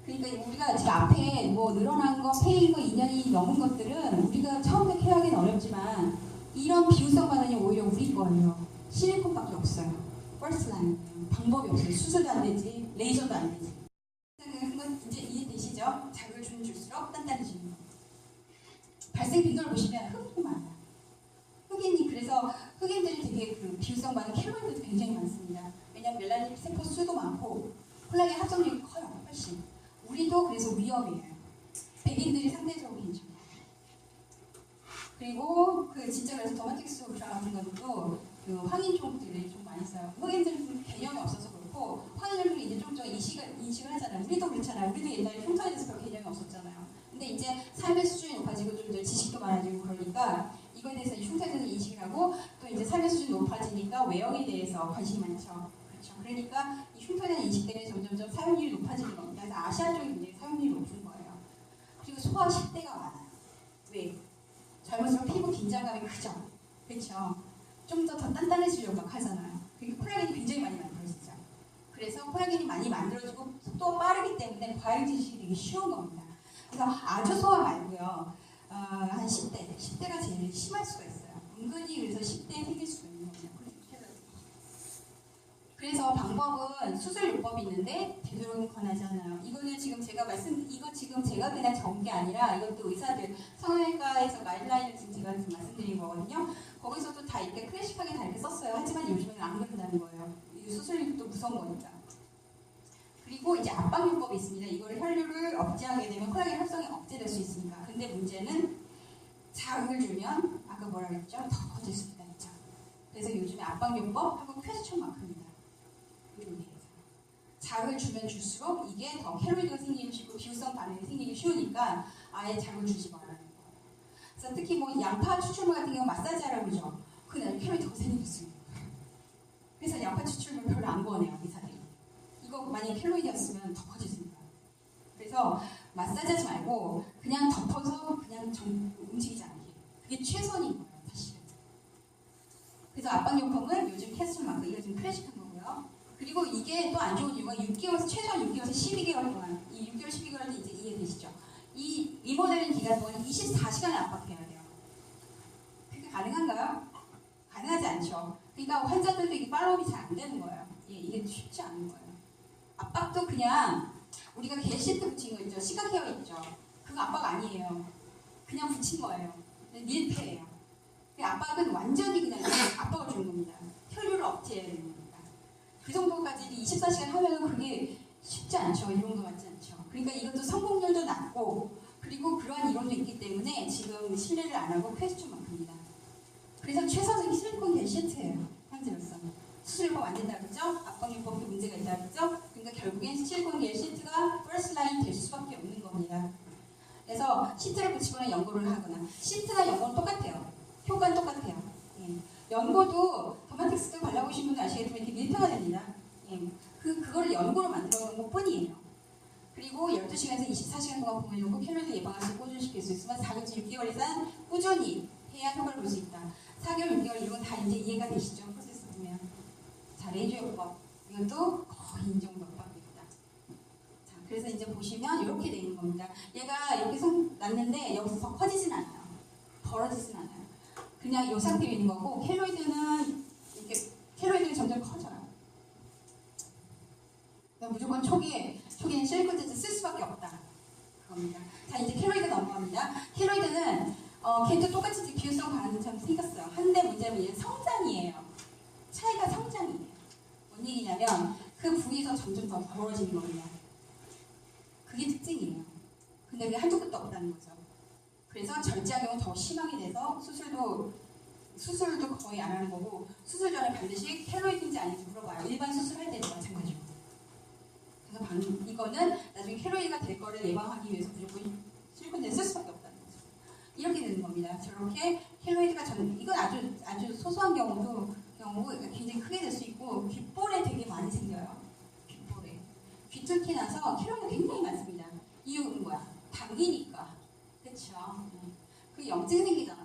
그러니까 우리가 지금 앞에 뭐 늘어난 거, 폐인 거, 2년이 넘은 것들은 우리가 처음부터 케어하기는 어렵지만 이런 비유성 반응이 오히려 우리 거예요. 실리콘밖에 없어요. 퍼스트 라인 방법이 없어요. 수술도 안 되지, 레이저도 안 되지. 그건 이제 이해되시죠? 자극을 줄수록 단단해지는 거. 발생 빈도를 보시면 흑인이 많아요. 그래서 흑인들이 되게 그 비유성 반응 켈로이드도 굉장히 많습니다. 왜냐하면 멜라닌 세포 수도 많고 콜라겐 합성력이 커요. 훨씬. 우리도 그래서 위험이에요. 백인들이 상대적으로 괜찮아요. 그리고 그 진짜 그래서 더마틱스 울트라 같은 것도 그 황인 쪽들이 좀 많이 써요. 흑인들은 개념이 없어서 그렇고 황인들은 이제 좀 더 인식을 하잖아요. 우리도 그렇잖아요. 우리도 옛날에 흉터에 대해서 별 개념이 없었잖아요. 근데 이제 삶의 수준이 높아지고 좀 이제 지식도 많아지고 그러니까 이거에 대해서 흉터에 대해서 인식을 하고 또 이제 삶의 수준이 높아지니까 외형에 대해서 관심이 많죠. 그렇죠. 그러니까 이 흉터에 대한 인식 때문에 점점점 사용률이 높아지는 겁니다. 그래서 아시아 쪽이 굉장히 사용률이 높은 거예요. 그리고 소아 10대가 많아요. 왜? 젊을수록 피부 긴장감이 크죠. 그렇죠. 좀 더 단단해지려고 막 하잖아요. 그러니까 콜라겐이 굉장히 많이 만들어지죠. 그래서 콜라겐이 많이 만들어지고 속도가 빠르기 때문에 과잉 지식이 되게 쉬운 겁니다. 그래서 아주 소아 말고요. 한 10대가 제일 심할 수가 있어요. 은근히 그래서 10대에 생길 수가 있는 겁니다. 그래서 방법은 수술요법이 있는데 되도록이면 권하지 않아요. 이거는 지금 이거 지금 제가 그냥 적은 게 아니라 이것도 의사들 성형외과에서 가이드라인을 지금 제가 말씀드린 거거든요. 거기서도 다 이렇게 클래식하게 다 이렇게 썼어요. 하지만 요즘에는 안 그런다는 거예요. 이 수술도 무서운 거니까. 그리고 이제 압박요법이 있습니다. 이거를 혈류를 억제하게 되면 콜라겐 합성이 억제될 수 있으니까. 근데 문제는 자극을 주면 아까 뭐라 그랬죠? 더 커질 수 있다 했죠. 그래서 요즘에 압박요법하고 퀘스천마크입니다. 자극을 주면 줄수록 이게 더 켈로이드가 생기기 쉽고 비유성 반응이 생기기 쉬우니까 아예 자극을 주지 말라는 거예요. 그래서 특히 뭐 양파 추출물 같은 경우 마사지 하라고 그러죠. 그날 켈로이드가 더 생길 수 있어요. 그래서 양파 추출물 별로 안 권해요, 의사들이. 이거 만약에 켈로이드였으면 더 커지니까. 그래서 마사지 하지 말고 그냥 덮어서 그냥 움직이지 않게. 그게 최선인 거예요, 사실은. 그래서 압박요법은 요즘 캐스톨마크, 이거 좀 클래식한 거고요. 그리고 이게 또 안 좋은 이유가 6개월에서 최소한 6개월에서 12개월 동안 이 6개월, 12개월은 이제 이해되시죠? 이 리모델링 기간 동안 24시간을 압박해야 돼요. 그게 가능한가요? 가능하지 않죠. 그러니까 환자들도 이게 팔로우업이 잘 안 되는 거예요. 이게 쉽지 않은 거예요. 압박도 그냥 우리가 게시트 붙인 거 있죠? 시각 헤어 있죠? 그거 압박 아니에요. 그냥 붙인 거예요. 밀폐예요. 압박은 완전히 그냥 압박을 주는 겁니다. 혈류를 억제해야 되는 겁니다. 그 정도까지 24시간 하면은 그게 쉽지 않죠. 이런 거 맞지 않죠. 그러니까 이것도 성공률도 낮고 그리고 그러한 이론도 있기 때문에 지금 신뢰를 안 하고 퀘스천마크입니다. 그래서 최선의 실리콘 겔시트예요. 현재로서. 수술요법 안 된다 그랬죠? 압박요법도 문제가 있다 그랬죠? 그러니까 결국엔 실리콘 겔시트가 퍼스트 라인 될 수밖에 없는 겁니다. 그래서 시트를 붙이거나 연고를 하거나 시트나 연고는 똑같아요. 효과는 똑같아요. 연고도 더마틱스도 발라보신 분들 아시겠지만 이렇게 밀폐가 됩니다. 그거를 연고로 만들어 놓은 것 뿐이에요. 그리고 12시간에서 24시간 동안 보내놓고 켈로이드 예방할 수 있고 꾸준시킬 수 있으면 4개월에서 6개월 이상 꾸준히 해야 효과를 볼 수 있다. 4개월, 6개월 이건 다 이제 이해가 되시죠? 프로세스 보면. 자, 레이저요법. 이것도 거의 인정도밖에 있다. 자, 그래서 이제 보시면 이렇게 돼 있는 겁니다. 얘가 이렇게 손 났는데 여기서 더 커지진 않아요. 벌어지진 않아요. 그냥 이 상태로 있는 거고 켈로이드는 점점 커져요. 무조건 초기엔 실리콘 재질 쓸 수밖에 없다. 그겁니다. 자, 이제 켈로이드 넘어갑니다. 켈로이드는 걔도 똑같이 비유성 반응처럼 생겼어요. 한데 문제는 얘는 성장이에요. 점점 더 벌어지는 겁니다. 그게 특징이에요. 근데 그게 한두 끝도 없다는 거죠. 그래서 절제작용은 더 심하게 돼서 수술도 거의 안 하는 거고, 수술 전에 반드시 켈로이드인지 아닌지 물어봐요. 일반 수술할 때도 마찬가지고. 그래서 이거는 나중에 켈로이드가 될 거를 예방하기 위해서 무조건 실리콘제를 쓸 수밖에 없다는 거죠. 이렇게 되는 겁니다. 저렇게 켈로이드가 이건 아주 소소한 경우 굉장히 크게 될 수 있고, 귓볼에 되게 많이 생겨요. 귓볼에. 귀뚫기 나서 켈로이드가 굉장히 많습니다. 이유는 뭐야? 당기니까. 그쵸? 그 염증이 생기잖아.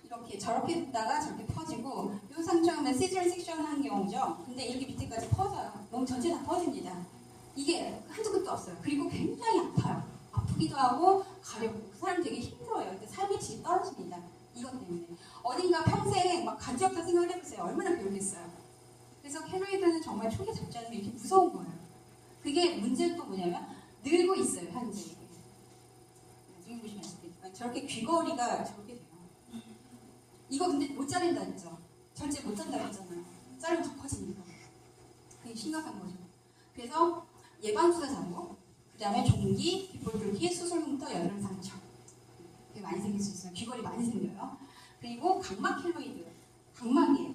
이렇게 저렇게 듣다가 저렇게 퍼지고, 이 상처는 시즈럴 섹션 한 경우죠. 근데 이렇게 밑에까지 퍼져요. 몸 전체 다 퍼집니다. 이게 한두 끝도 없어요. 그리고 굉장히 아파요. 아프기도 하고 가렵고 그 사람 되게 힘들어요. 근데 삶의 질이 떨어집니다. 이것 때문에. 어딘가 평생 막 가지 없다 생각을 해보세요. 얼마나 괴롭겠어요. 그래서 켈로이드는 정말 초기 절제하는 게 이렇게 무서운 거예요. 그게 문제는 또 뭐냐면 늘고 있어요. 현재. 나중에 보시면 아시겠지만 저렇게 귀걸이가 저렇게 돼요. 이거 근데 못 자른다 했죠. 절제 못 잔다고 했잖아요. 자르면 더 커지니까. 그게 심각한 거죠. 그래서 예방주사 잔고, 그 다음에 종기, 귓볼 뚫기, 수술뭉터, 여드름 상처. 그게 많이 생길 수 있어요. 귀걸이 많이 생겨요. 그리고 각막 켈로이드, 각막이에요.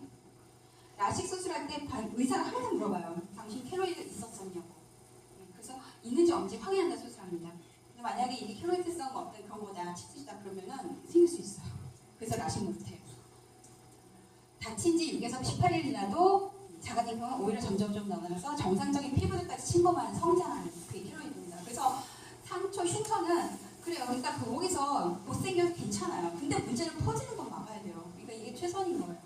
라식 수술할 때 의사가 항상 물어봐요. 당신 켈로이드 있었었냐고. 그래서 있는지 없는지 확인한다 수술합니다. 근데 만약에 이게 켈로이드성 어떤 그런 거다, 치즈다 그러면은 생길 수 있어요. 그래서 라식 못해요. 다친 지 6에서 18일이라도 자가진 경우는 오히려 점점점 나면서 정상적인 피부들까지 침범하는 성장하는 그게 켈로이드입니다. 그래서 상처, 흉터는 그래요. 그러니까 거기서 못생겨서 괜찮아요. 근데 문제는 퍼지는 건 막아야 돼요. 그러니까 이게 최선인 거예요.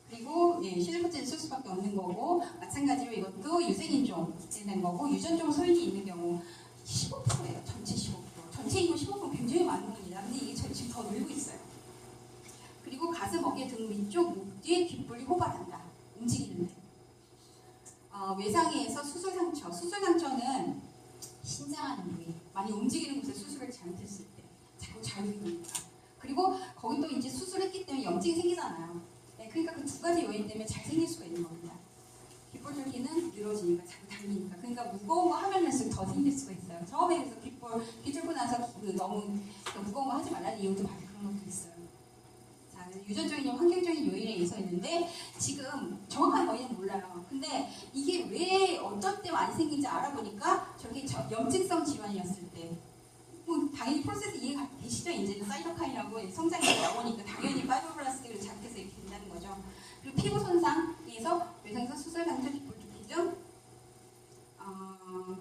그리고 실리콘제를 쓸 수밖에 없는 거고, 마찬가지로 이것도 유생인종 된 거고, 유전종 소인이 있는 경우 15%예요. 전체 15%. 전체 인구 15% 굉장히 많은 겁니다. 근데 이게 지금 더 늘고 있어요. 그리고 가슴, 어깨, 등 위쪽, 목 뒤에 귓볼이 호발한다. 움직이는데. 외상에서 수술 상처. 수술 상처는 신장하는 부위. 많이 움직이는 곳에 수술을 잘못했을 때. 자꾸 자극이 됩니다. 그리고 거기 또 이제 수술했기 때문에 염증이 생기잖아요. 네, 그러니까 그 두 가지 요인 때문에 잘 생길 수가 있는 겁니다. 귓볼 뚫기는 늘어지니까, 자꾸 당기니까. 그러니까 무거운 거 하면 할수록 더 생길 수가 있어요. 처음에 그래서 귀 뚫고 나서 너무 무거운 거 하지 말라는 이유도 바로 그런 것도 있어요. 자, 유전적인 환경적인 요인에 의해서 있는데, 지금 정확한 원인은 몰라요. 근데 이게 왜 어떤 때 많이 생긴지 알아보니까 저렇게 염증성 질환이었을 때, 당연히 프로세스 이해가 되시죠? 이제는 사이토카인이라고 성장이 나오니까 당연히 파이브로블라스트를 자극해서 이렇게 된다는 거죠. 그리고 피부 손상에서 외상에서 수술, 상처, 귓볼 뚫기 등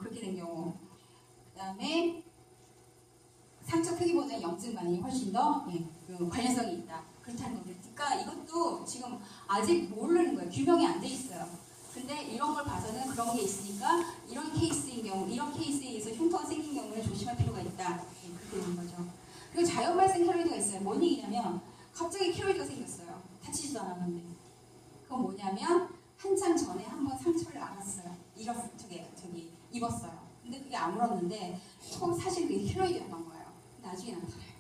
그렇게 된 경우. 그 다음에 상처 크기보다는 염증 반응이 훨씬 더 관련성이 있다. 그렇다는 겁니다. 그러니까 이것도 지금 아직 모르는 거예요. 규명이 안 돼 있어요. 근데 이런 걸 봐서는 그런 게 있으니까 이런 케이스인 경우, 이런 케이스에 의해서 흉터가 생긴 경우는 조심할 필요가 있다. 그렇게 되는 거죠. 그리고 자연 발생 켈로이드가 있어요. 뭔 얘기냐면 갑자기 켈로이드가 생겼어요. 다치지도 않았는데. 그건 뭐냐면 한참 전에 한번 상처를 알았어요. 입었어요. 근데 그게 아물었는데 사실 그게 켈로이드였던 거예요. 나중에 나타나요.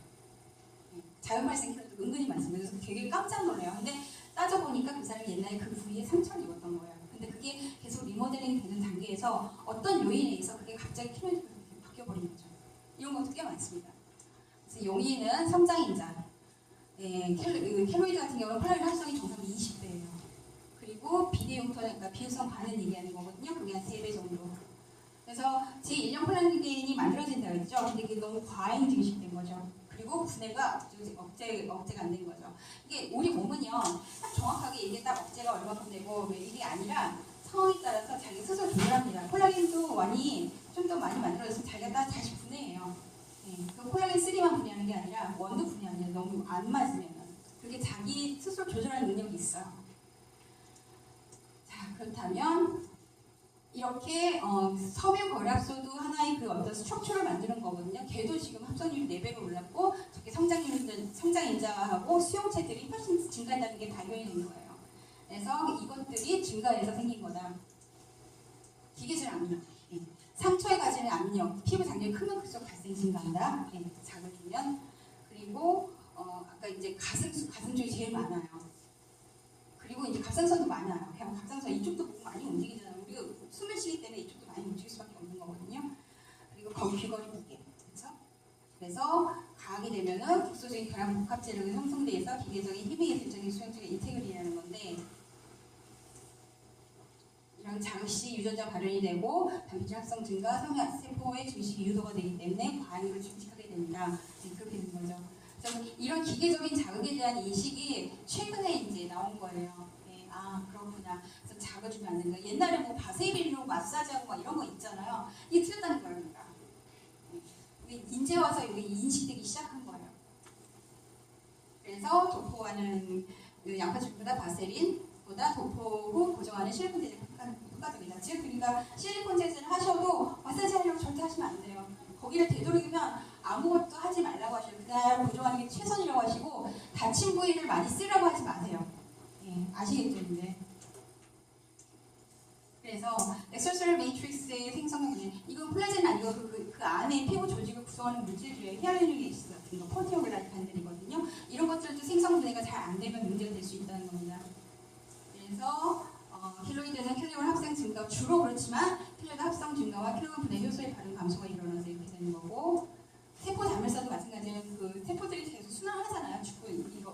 자연 발생 켈로이드 은근히 많습니다. 그래서 되게 깜짝 놀래요. 근데 따져보니까 그 사람이 옛날에 그 부위에 상처를 입었던 거예요. 근데 그게 계속 리모델링 되는 단계에서 어떤 요인에 의해서 그게 갑자기 켈로이드로 바뀌어버린 거죠. 이런 것도 꽤 많습니다. 그래서 용인은 성장인자. 켈로이드 같은 경우는 콜라겐 합성이 정상 20배예요. 그리고 비대용토는, 그러니까 비유성 반응 얘기하는 거거든요. 그게 한 3배 정도. 그래서 제1형 콜라겐이 만들어진다고 했죠. 근데 그게 너무 과잉 증식된 거죠. 그리고 분해가 억제가 안 된 거죠. 이게 우리 몸은요, 딱 정확하게 이게 딱 억제가 얼마큼 되고 이게 아니라 상황에 따라서 자기 스스로 조절합니다. 콜라겐도 좀 더 많이 만들어져서 자기가 다시 분해해요. 그 콜라겐 3만 분해하는 게 아니라 원도 분해하는 게 너무 안 맞으면 그게 자기 스스로 조절하는 능력이 있어요. 자, 그렇다면 이렇게 섬유 결합소도 하나의 그 어떤 스트럭처를 만드는 거거든요. 걔도 지금 합성률이 4배가 올랐고 저렇게 성장인자하고 수용체들이 훨씬 증가한다는 게 당연히 되는 거예요. 그래서 이것들이 증가해서 생긴 거다. 기계질 압력. 상처에 가지는 압력, 피부 장력이 크면 클수록 발생 증가한다. 작을 주면. 그리고 아까 이제 가슴 쪽이 제일 많아요. 그리고 이제 갑상선 발전이 수용체의 인테그리라는 건데 이런 장시 유전자 발현이 되고 단백질 합성 증가, 세포의 증식 유도가 되기 때문에 과잉으로 증식하게 됩니다. 그렇게 되는 거죠. 그래서 이런 기계적인 자극에 대한 인식이 최근에 이제 나온 거예요. 네, 아 그렇구나. 그래서 자극주면 안 된다. 옛날에 뭐 바세빌로 마사지하고 막 이런 거 있잖아요. 이게 틀렸다는 거예요, 그러니까. 이제 와서 이게 인식되기 시작한 거예요. 그래서 도포하는 양파즙보다 바세린보다 도포 후 고정하는 실리콘 재질이 효과적이다. 즉 그러니까 실리콘 재질을 하셔도 마사지 하려고 절대 하시면 안 돼요. 거기를 되도록이면 아무것도 하지 말라고 하셔요. 그날 고정하는 게 최선이라고 하시고 다친 부위를 많이 쓰라고 하지 마세요. 예, 아시겠죠 이제? 그래서 엑셀설 매트릭스의 생성은 이건 콜라겐 아니고 그 안에 피부 조직을 구성하는 물질 중에 히알루로닉 애시드 같은 거, 포티오글라이칸들이거든요. 이런 것들도 생성 분해가 잘 안 되면 문제가 될 수 있다는 겁니다. 그래서 킬로이드는 킬로그램 합성 증가 주로 그렇지만 킬로이드 합성 증가와 킬로그램 분해 효소의 발생 감소가 일어나서 이렇게 되는 거고 세포 자멸사도 마찬가지로 그 세포들이 계속 순환하잖아요.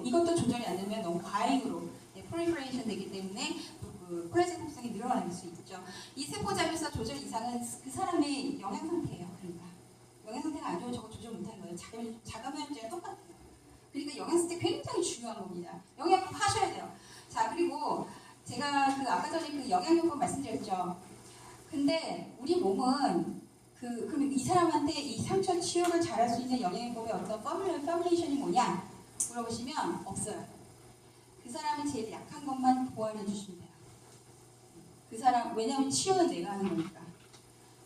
이것도 조절이 안 되면 너무 과잉으로 프롤리퍼레이션 되기 때문에 그 콜라겐 합성이 늘어날 수 있죠. 이 세포 자멸사 조절 이상은 그 사람의 영양 상태예요. 그러니까 영양 상태가 안 좋으면 저거 조절 못하는 거예요. 자가면역제가 똑같아요. 그러니까 영양 상태 굉장히 중요한 겁니다. 영양 꼭 하셔야 돼요. 자 그리고 제가 그 아까 전에 그 영양요법 말씀드렸죠. 근데 우리 몸은 그럼 이 사람한테 이 상처 치유를 잘할 수 있는 영양요법의 어떤 포뮬레이션이 뭐냐 물어보시면 없어요. 그 사람이 제일 약한 것만 보완해 주시면 돼요. 그 사람 왜냐하면 치유는 내가 하는 거니까.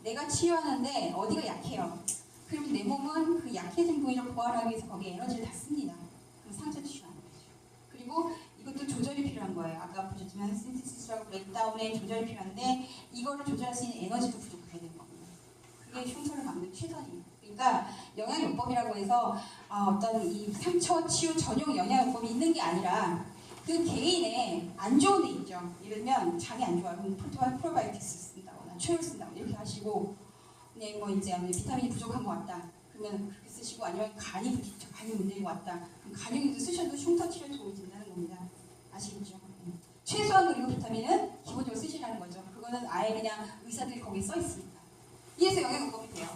내가 치유하는데 어디가 약해요. 그러면 내 몸은 그 약해진 부위를 보완하기 위해서 거기에 에너지를 다 씁니다. 그럼 상처 치유하는 거죠. 그리고 이것도 조절이 필요한 거예요. 아까 보셨지만 신테시스하고 브레이크다운에 조절이 필요한데 이거를 조절할 수 있는 에너지도 부족하게 되는 겁니다. 그게 흉터를 막는 최선이에요. 그러니까 영양요법이라고 해서 어떤 이 상처 치유 전용 영양요법이 있는 게 아니라 그 개인의 안 좋은 데 있죠. 예를 들면 장이 안 좋아요. 그럼 프로바이오틱스 쓴다거나 초를 쓴다거나 이렇게 하시고 네, 뭐 이제 비타민이 부족한 것 같다. 그러면 그렇게 쓰시고 아니면 간이 문제인 것 같다. 그럼 간용이도 쓰셔도 흉터 치료에 도움이 된다는 겁니다. 아시겠죠? 최소한 그리고 비타민은 기본적으로 쓰시라는 거죠. 그거는 아예 그냥 의사들이 거기에 써 있으니까. 이에서 영양요법이 돼요.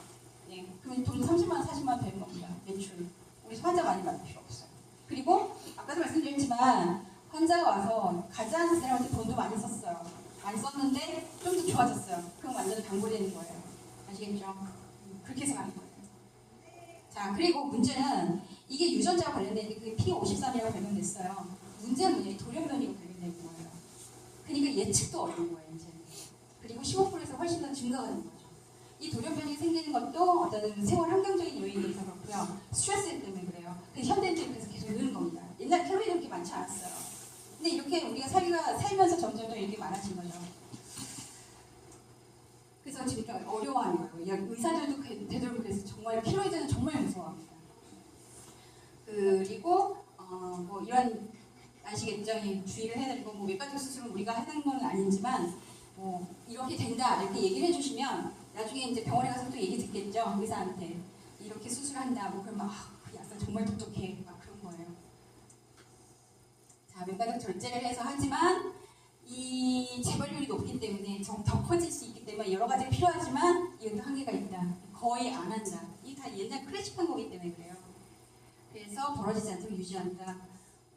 예, 그러면 돈 30만 원, 40만 원 되는 겁니다. 매출. 우리 환자 많이 받을 필요 없어요. 그리고 아까도 말씀드렸지만 환자가 와서 가지 않은 사람한테 돈도 많이 썼어요. 많이 썼는데 좀 더 좋아졌어요. 그럼 완전 단골되는 거예요. 아시겠죠? 그렇게 해서 가는 거예요. 자, 그리고 문제는 이게 유전자와 관련된 게 P53이라고 발견됐어요. 문제는 뭐냐? 돌연변이가 발견된 거예요. 그러니까 예측도 어려운 거예요, 이제. 그리고 15%에서 훨씬 더 증가가 되는 거죠. 이 돌연변이 생기는 것도 어떤 생활 환경적인 요인에 있어서 그렇고요. 스트레스 때문에 그래요. 근데 현대인들이 그래서 계속 느는 겁니다. 옛날에 캘로리가 그렇게 많지 않았어요. 근데 이렇게 우리가 살면서 점점 더 이렇게 많아진 거죠. 그래서 지금 어려워하는 거예요. 의사들도 되도록 그래서 정말 킬로이드는 정말 무서워합니다. 그리고 뭐 이런 아시겠죠? 주의를 해드리고 뭐 외과적 수술은 우리가 하는 건 아니지만 뭐 이렇게 된다 이렇게 얘기를 해주시면 나중에 이제 병원에 가서 또 얘기 듣겠죠 의사한테 이렇게 수술한다 뭐 그러면 그 약간 정말 똑똑해 막 그런 거예요. 자 외과적 절제를 해서 하지만 이 재발률이 높기 때문에 더 커질 수 있기 때문에 여러 가지 필요하지만 이것도 한계가 있다. 거의 안 한다. 이게 다 옛날 클래식한 거기 때문에 그래요. 그래서 벌어지지 않도록 유지한다.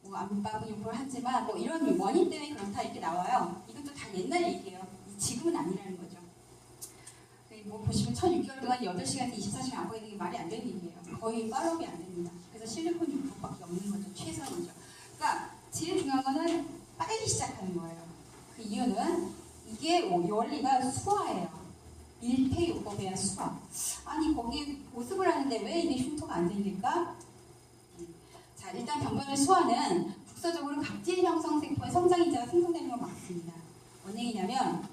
뭐 안방은 요구를 하지만 뭐 이런 원인 때문에 그렇다 이렇게 나와요. 이것도 다 옛날 얘기예요. 지금은 아니라는 거죠. 뭐 보시면 16개월 동안 8시간에서 24시간 안 보이는 게 말이 안 되는 얘기예요. 거의 팔로업이 안 됩니다. 그래서 실리콘 요법밖에 없는 거죠. 최선이죠. 그러니까 제일 중요한 거는 빨리 시작하는 거예요. 그 이유는 이게 원리가 수화예요. 밀폐요법에 대한 수화. 아니 거기에 보습을 하는데 왜 이게 흉터가 안 생길까? 자 일단 병변의 수화는 국소적으로 각질 형성 세포의 성장인자가 생성되는 건 맞습니다. 뭔 얘기냐면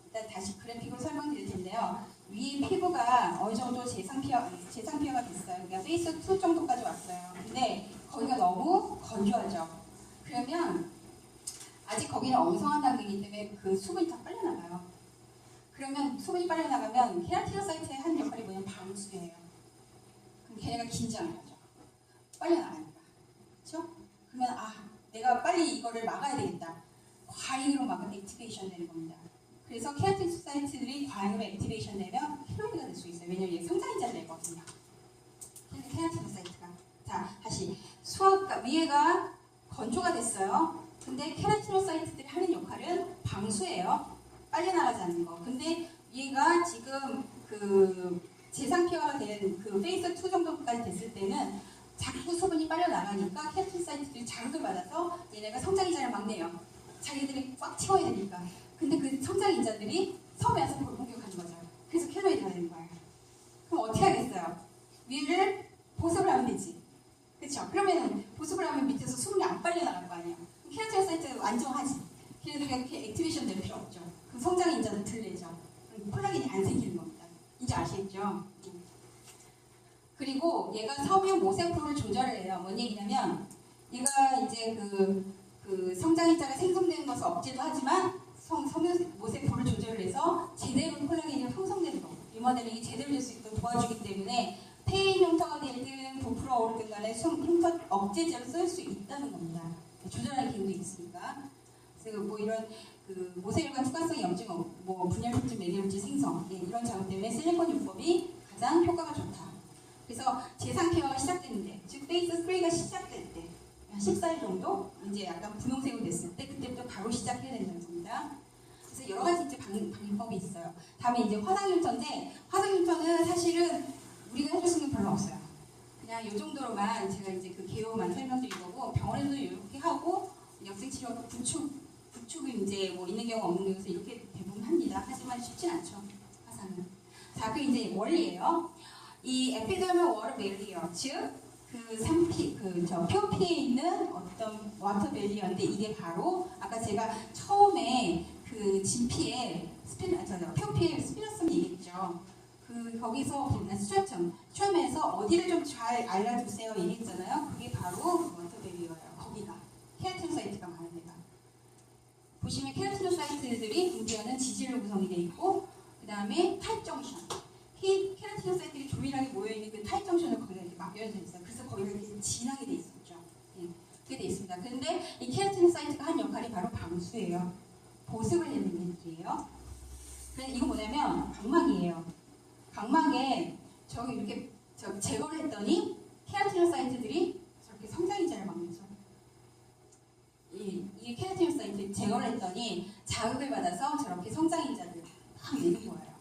일단 다시 그래픽으로 설명드릴 텐데요. 위에 피부가 어느 정도 재상피화가 됐어요. 그러니까 페이스 2 정도까지 왔어요. 근데 거기가 너무 건조하죠. 그러면 아직 거기는 엉성한 단계이기 때문에 그 수분이 다 빨려나가요. 그러면 수분이 빨려나가면 케라티노사이트의 한 역할이 뭐냐면 방수예요. 그럼 걔네가 긴장을 하죠. 빨려나가니까. 그렇죠? 그러면 내가 빨리 이거를 막아야 되겠다. 과잉으로 막 액티베이션 되는 겁니다. 그래서 케라틴 소사이트들이 과잉으로 액티베이션 되면 켈로이드가 될 수 있어요. 왜냐면 얘 성장인자를 내거든요. 케라틴 소사이트가. 자, 다시 위에가 건조가 됐어요. 근데 케라티노사이트들이 하는 역할은 방수예요. 빨려나가지 않는 거. 근데 얘가 지금 그 재상피화가 된 그 페이스 2 정도까지 됐을 때는 자꾸 수분이 빨려나가니까 케라티노사이트들이 자극을 받아서 얘네가 성장인자를 막내요. 자기들이 꽉 채워야 되니까. 근데 그 성장인자들이 섬에서 공격하는 거죠. 그래서 켈로이드가 되는 거예요. 그럼 어떻게 하겠어요? 위를 보습을 하면 되지. 그렇죠? 그러면 보습을 하면 밑에서 수분이 안 빨려나갈 거 아니에요. 케라티노사이트 안정하지. 걔네들이 이렇게 액티베이션 될 필요 없죠. 그럼 성장인자는 들리죠. 그럼 콜라겐이 안 생기는 겁니다. 이제 아시겠죠? 그리고 얘가 섬유 모세포를 조절을 해요. 뭔 얘기냐면 얘가 이제 그 성장인자가 생성되는 것을 억제도 하지만 섬유 모세포를 조절을 해서 제대로 콜라겐이 형성되는 거, 리모델링이 제대로 될 수 있도록 도와주기 때문에 페인 흉터가 되든 부풀어 오르든 간에 흉터 억제제로 쓸 수 있다는 겁니다. 조절할 기능도 있으니까. 그래서 뭐 이런 그 모세혈관 투과성 염증, 뭐 분열물질, 매개물질 생성 이런 작업 때문에 실리콘 요법이 가장 효과가 좋다. 그래서 재상피화가 시작됐는데, 즉 페이스 3가 시작될 때, 14일 정도 이제 약간 분홍색으로 됐을 때 그때부터 바로 시작해야 된다는 겁니다. 그래서 여러 가지 이제 방법이 있어요. 다음에 이제 화상흉터인데, 화상흉터는 사실은 우리가 해줄 수 있는 게 별로 없어요. 그냥 이 정도로만 제가 이제 그 개요만 설명드린 거고, 병원에도 이렇게 하고 염색치료 부축이 이제 뭐 있는 경우 없는 경우에서 이렇게 대부분 합니다. 하지만 쉽진 않죠. 화상은. 자, 그 이제 원리예요. 이 에피더멀 워터 베리어, 즉 표피에 있는 어떤 워터 베리어인데 이게 바로 아까 제가 처음에 그 진피에 표피에 스피너섬 얘기했죠. 거기서 수렴에서 어디를 좀 잘 알려주세요 얘기했잖아요. 그게 바로 워터 베리어예요. 거기가 케라티노사이트가 많은 데가. 보시면 케라티노사이트들이 분비하는 지질로 구성이 되어 있고, 그 다음에 타입 정션. 케라티노사이트들이 조밀하게 모여있는 그 타입 정션을 거기가 이렇게 막혀져 있어요. 그래서 거기가 이렇게 진하게 돼 있었죠. 예, 그게 돼 있습니다. 그런데 이 케라티노사이트가 한 역할이 바로 방수예요. 보습을 해주는 일이에요. 그래서 이거 뭐냐면 각막이에요. 각막에 저기 이렇게 제거를 했더니 케라티노사이트들이 저렇게 성장인자를 막는죠. 이게 케라티노사이트 제거를 했더니 자극을 받아서 저렇게 성장인자를 막 내는 거예요.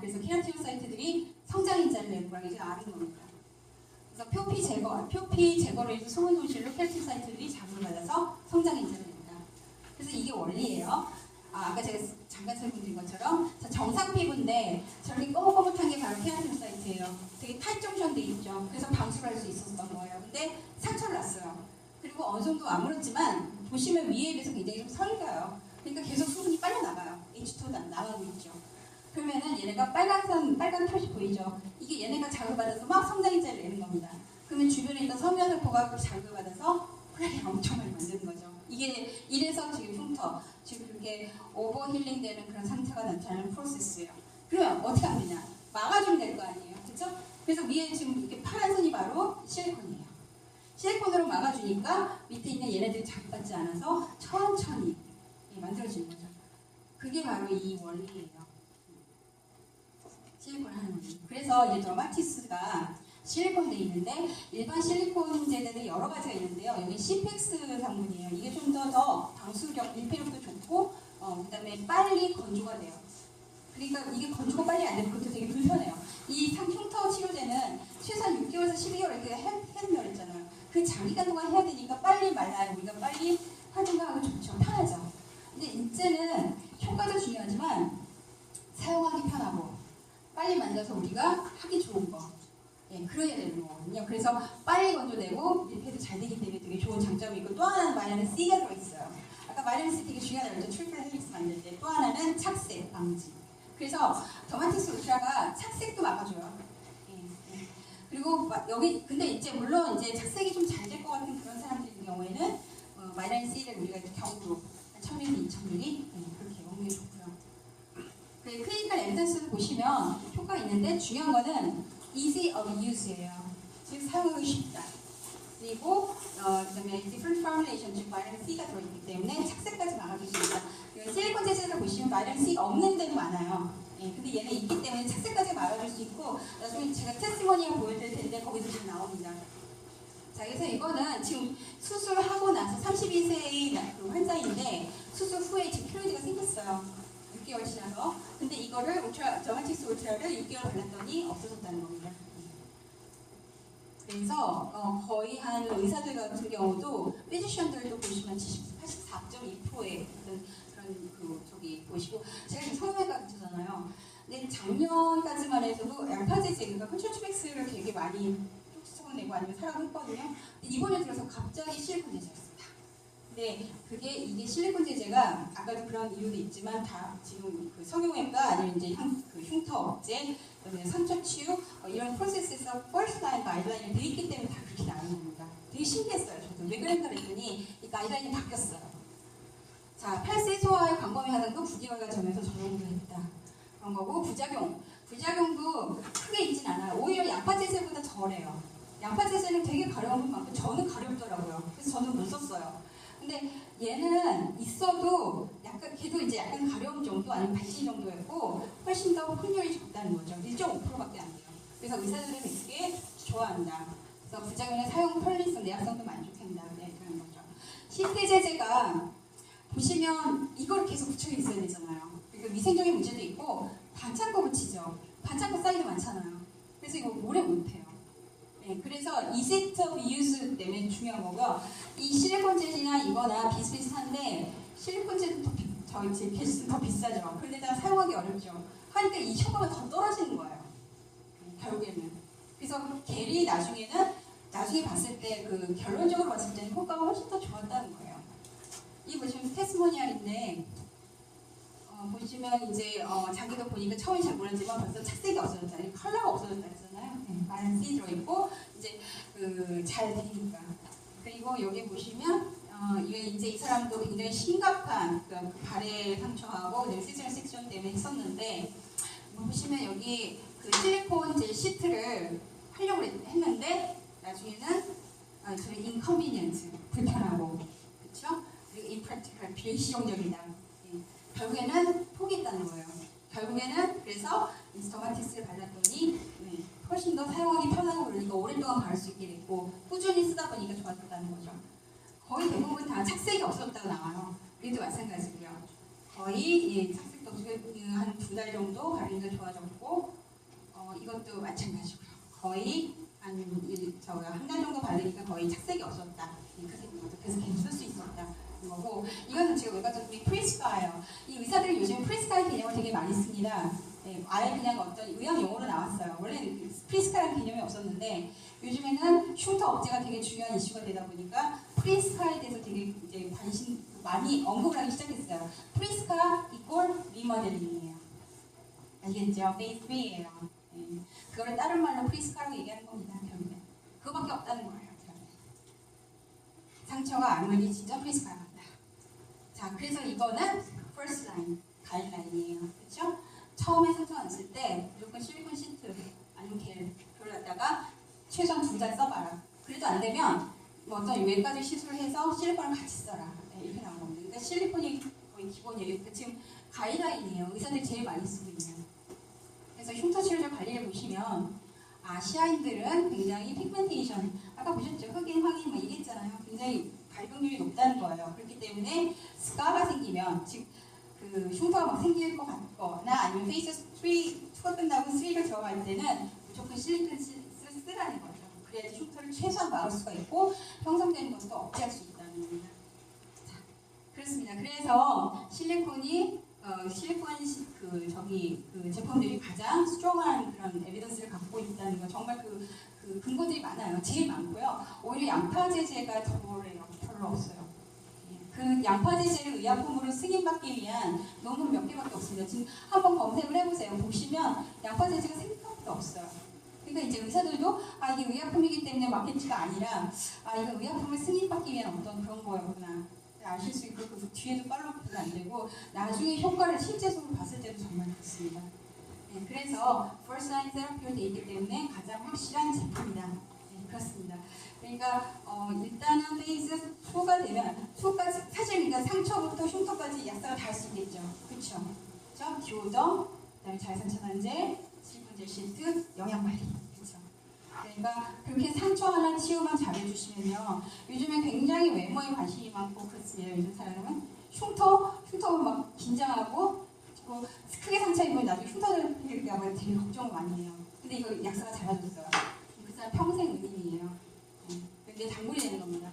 그래서 케라티노사이트들이 성장인자를 내는 거라고 이제 아는 겁니다. 그래서 표피 제거를 해서 소문 손실로 케라티노사이트들이 자극을 받아서 성장인자를 낸다. 그래서 이게 원리예요. 아까 제가 잠깐 설명드린 것처럼 정상 피부인데 저렇게 꼬뭇꼬뭇한 게 바로 케라티노사이트예요. 되게 탈정션돼 있죠. 그래서 방수를 할 수 있었던 거예요. 근데 상처를 났어요. 그리고 어느 정도 아물었지만 보시면 위에 비해서 굉장히 좀 설겨요. 그러니까 계속 수분이 빨려 나가요. H2도 나가고 있죠. 그러면은 얘네가 빨간 표시 보이죠? 이게 얘네가 자극을 받아서 막 성장인자를 내는 겁니다. 그러면 주변에 있던 섬유세포가 자극을 받아서 콜라겐 엄청 많이 만드는 거죠. 이게 이래서 지금 흉터, 지금 이렇게 오버힐링 되는 그런 상처가 나타나는 프로세스예요. 그러면 어떻게 하면 되냐? 막아주면 될 거 아니에요. 그렇죠? 그래서 위에 지금 이렇게 파란 선이 바로 실리콘이에요. 실리콘으로 막아주니까 밑에 있는 얘네들이 자극받지 않아서 천천히 만들어지는 거죠. 그게 바로 이 원리예요. 실리콘 하는 원리. 그래서 이제 더마티스가 실리콘 돼 있는데 일반 실리콘 제들이 여러 가지가 있는데요. 여기 시펙스 성분이에요. 이게 좀 더 방수력, 밀폐력도 좋고 그 다음에 빨리 건조가 돼요. 그러니까 이게 건조가 빨리 안 되면 그것도 되게 불편해요. 이 흉터 치료제는 최소한 6개월에서 12개월 이렇게 해야 된다고 했잖아요. 그 장기간 동안 해야 되니까 빨리 말라요. 우리가 빨리 활동하고 좋죠. 편하죠. 근데 이제는 효과도 중요하지만 사용하기 편하고 빨리 만들어서 우리가 하기 좋은 거. 그래야 되는 거거든요. 그래서 빨리 건조되고 밀폐도 잘 되기 때문에 되게 좋은 장점이 있고 또 하나는 바이타민 C가 들어있어요. 아까 바이타민 C 되게 중요하다고 했죠. 출판 헬릭스 만들 때. 또 하나는 착색 방지. 그래서 더마티스 울트라가 착색도 막아줘요. 그리고 여기 근데 이제 물론 이제 착색이 좀 잘 될 것 같은 그런 사람들인 경우에는 바이타민 C를 우리가 경으로 1000ml, 2000ml 그렇게 먹는 게 좋고요. 그 클리니컬 에비던스를 보시면 효과가 있는데 중요한 거는 easy of use예요. 즉 사용하기 쉽다. 그리고 그다음에 different formulation 즉 바이러스 C가 들어있기 때문에 착색까지 막아줄 수 있다. 이건 실리콘 재질을 보시면 바이러스 C가 없는 데도 많아요. 예, 근데 얘는 있기 때문에 착색까지 막아줄 수 있고 나중에 제가 테스티모니를 보여드릴 텐데 거기서 지금 나옵니다. 자, 그래서 이거는 지금 수술하고 나서 32세의 그 환자인데 수술 후에 지금 피로이드가 생겼어요. 6개월 지나서. 근데 이거를 저마틱스 울트라를 6개월 발랐더니 없어졌다는 겁니다. 그래서 거의 한 의사들 같은 경우도 피지션들도 보시면 84.2%의 그런 보시고 제가 지금 성형외과 근처잖아요. 근데 작년까지만 해서도 양파제제 그러니까 컨트롤치백스를 되게 많이 내고 아니면 사라고 했거든요. 근데 이번에 들어서 갑자기 실리콘 제제였습니다. 근데 이게 실리콘 제제가 아까도 그런 이유도 있지만 다 지금 그 성형외과 아니면 이제 그 흉터 억제, 그다음에 상처 치유 이런 프로세스에서 퍼스트 라인 가이드라인이 돼 있기 때문에 다 그렇게 나오는 겁니다. 되게 신기했어요. 저도 왜 그랬나 그랬더니 이 가이드라인이 바뀌었어요. 자, 8세 소아의 광범위 하단도 9개월간 점에서 적용도 했다. 그런 거고 부작용도 크게 있진 않아요. 오히려 양파제제보다 덜해요. 양파제제는 되게 가려운 분 많고 저는 가렵더라고요. 그래서 저는 못 썼어요. 근데 얘는 있어도 걔도 이제 약간 가려움 정도 아니면 발진 정도였고 훨씬 더 확률이 적다는 거죠. 1.5%밖에 안 돼요. 그래서 의사들은 되게 좋아한다. 그래서 부작용의 사용 편리성, 내약성도 만족한다. 네, 그런 거죠. 신태제제가 보시면 이걸 계속 붙여 있어야 되잖아요. 그러니까 위생적인 문제도 있고 반창고 붙이죠. 반창고 사이즈 많잖아요. 그래서 이거 오래 못해요. 네, 그래서 ease of use 때문에 중요한 거고요. 이 실리콘 젤이나 이거나 비슷비슷한데 실리콘 젤은 저희 제 개수는 더 비싸죠. 그런데다가 사용하기 어렵죠. 하니까 이 효과가 더 떨어지는 거예요. 결국에는. 그래서 겔이 나중에 봤을 때 그 결론적으로 봤을 때는 효과가 훨씬 더 좋았다는 거예요. 이 보시면 테스모니얼인데 보시면 이제 자기도 보니까 처음에 잘 몰랐지만 벌써 착색이 없어졌다, 컬러가 없어졌다 했잖아요. 많은 C 들어있고 이제 잘 되니까. 그리고 여기 보시면 이게 이제 이 사람도 굉장히 심각한 그 발의 상처하고 시즈널 섹션 때문에 했었는데 보시면 여기 그 실리콘 젤 시트를 하려고 했는데 나중에는 저희 인컨비니언트 불편하고 그렇죠? 그리고 임프랙티컬 비실용적이다. 결국에는 포기했다는 거예요. 결국에는 그래서 저마틱스를 발랐더니 훨씬 더 사용하기 편하고 그러니까 오랫동안 바를 수 있게 됐고 꾸준히 쓰다 보니까 좋아졌다는 거죠. 거의 대부분 다 착색이 없었다고 나와요. 그래도 마찬가지고요. 거의 착색도 없이 한 2달 정도 바르니까 좋아졌고 이것도 마찬가지고요. 거의 한 달 정도 바르니까 거의 착색이 없었다. 그래서 계속 쓸 수 있었다. 거고 이거는 제가 외과적으로 프리스카예요. 이 의사들이 요즘 프리스카의 개념을 되게 많이 씁니다. 네, 아예 그냥 어떤 의학 용어로 나왔어요. 원래는 프리스카라는 개념이 없었는데 요즘에는 흉터 억제가 되게 중요한 이슈가 되다 보니까 프리스카에 대해서 되게 이제 관심 많이 언급을 하기 시작했어요. 프리스카 이꼴 리모델링이에요. 알겠죠? 페이스 3예요. 네. 그거를 다른 말로 프리스카라고 얘기하는 겁니다. 결국에 그거밖에 없다는 거예요. 상처가 아무리 진짜 프리스카가 같다. 자, 그래서 이거는 first line 가이드라인이에요. 그렇죠? 처음에 상처 났을 때 무조건 실리콘 시트 아니면 겔 그걸 갖다가 최소한 2달 써봐라. 그래도 안 되면 뭐 어떤 외과적 시술을 해서 실리콘을 같이 써라. 네, 이렇게 나온 겁니다. 그러니까 실리콘이 거의 기본이에요. 지금 가이드라인이에요. 의사들이 제일 많이 쓰고 있는. 그래서 흉터 치료제 관리를 보시면 아시아인들은 굉장히 피그멘테이션 아까 보셨죠? 흑인, 황인 뭐 얘기했잖아요. 굉장히 발병률이 높다는 거예요. 그렇기 때문에 스카가 생기면 즉 그 흉터가 막 생길 것 같거나 아니면 페이스 2가 끝나고 3를 들어갈 때는 무조건 실리콘 쓰라는 거죠. 그래야지 흉터를 최소한 막을 수가 있고 형성되는 것도 억제할 수 있다는 겁니다. 자, 그렇습니다. 그래서 실리콘이 실리콘 그 제품들이 가장 스트롱한 그런 에비던스를 갖고 있다는 건 정말 그 근거들이 많아요. 제일 많고요. 오히려 양파제제가 덜해요. 별로 없어요. 그 양파제제를 의약품으로 승인받기 위한 논문 몇 개밖에 없습니다. 지금 한번 검색을 해보세요. 보시면 양파제제가 생각보다 없어요. 그러니까 이제 의사들도 이게 의약품이기 때문에 맞겠지가 아니라 이거 의약품을 승인받기 위한 어떤 그런 거였구나. 아실 수 있고 그 뒤에도 팔로우가 안 되고 나중에 효과를 실제적으로 봤을 때도 정말 좋습니다. 네, 그래서 first line therapy로 되어 있기 때문에 가장 확실한 제품이다. 네, 그렇습니다. 그러니까 일단은 페이즈 4가 되면 4까지 사실 그러니까 상처부터 흉터까지 약사가 다 할 수 있겠죠. 그렇죠? 디오더, 그다음에 자외선차단제, 실분제 시트, 영양관리. 그렇죠? 그러니까 그렇게 상처 하나 치유만 잘해주시면요. 요즘에 굉장히 외모에 관심이 많고 그렇습니다. 요즘 사람은 흉터 막 긴장하고 크게 상처 입으면 나중에 흉터를 일까 봐 되게 걱정을 많이 해요. 근데 이거 약사가 잡아줬어요. 그 사람 평생 은인이에요. 내 단골이 되는 겁니다.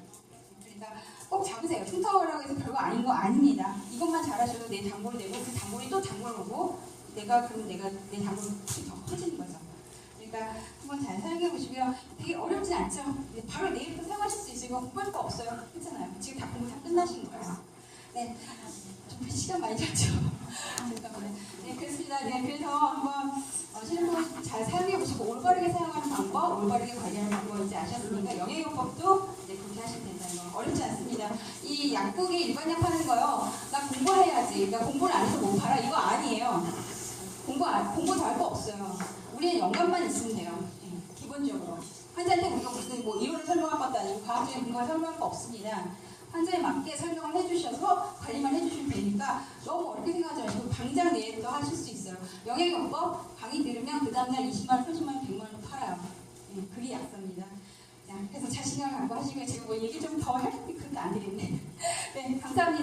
그러니까 꼭 잡으세요. 흉터라고 해서 별거 아닌 거 아닙니다. 이것만 잘하셔도 내 단골이 되고 그 단골이 또 단골 오고 내 단골이 더 커지는 거죠. 그러니까 한번 잘 사용해 보시고요. 되게 어렵진 않죠. 바로 내일부터 사용하실 수 있어요. 이거 공부할 거 없어요. 괜찮아요. 지금 다 공부 다 끝나신 거예요. 네, 좀 시간 많이 잤죠. 네, 그렇습니다. 네, 그래서 한번 실험을 잘 사용해 보시고 올바르게 사용하는 방법, 올바르게 관리하는 방법 이제 아셨으니까 영양요법도 이제 그렇게 하시면 된다는 거 어렵지 않습니다. 이 약국에 일반 약 파는 거요. 나 공부해야지. 나 공부를 안 해서 못 팔아. 이거 아니에요. 공부 더 할 거 없어요. 우리는 영감만 있으면 돼요. 네, 기본적으로. 환자한테 우리가 무슨 뭐 이론을 설명할 것도 아니고 과학적인 근거를 설명할 거 없습니다. 환자에 맞게 설명을 해주셔서 관리만 해주시면 되니까 너무 어렵게 생각하지 마시고 당장 내일도 하실 수 있어요. 영양요법 강의 들으면 그 다음날 20만 원, 30만 원, 100만 원 팔아요. 네, 그게 약사입니다. 자, 그래서 자신감을 갖고 하시고요. 제가 뭐 얘기 좀 더 할 텐데 그것도 안 되겠네. 네, 감사합니다.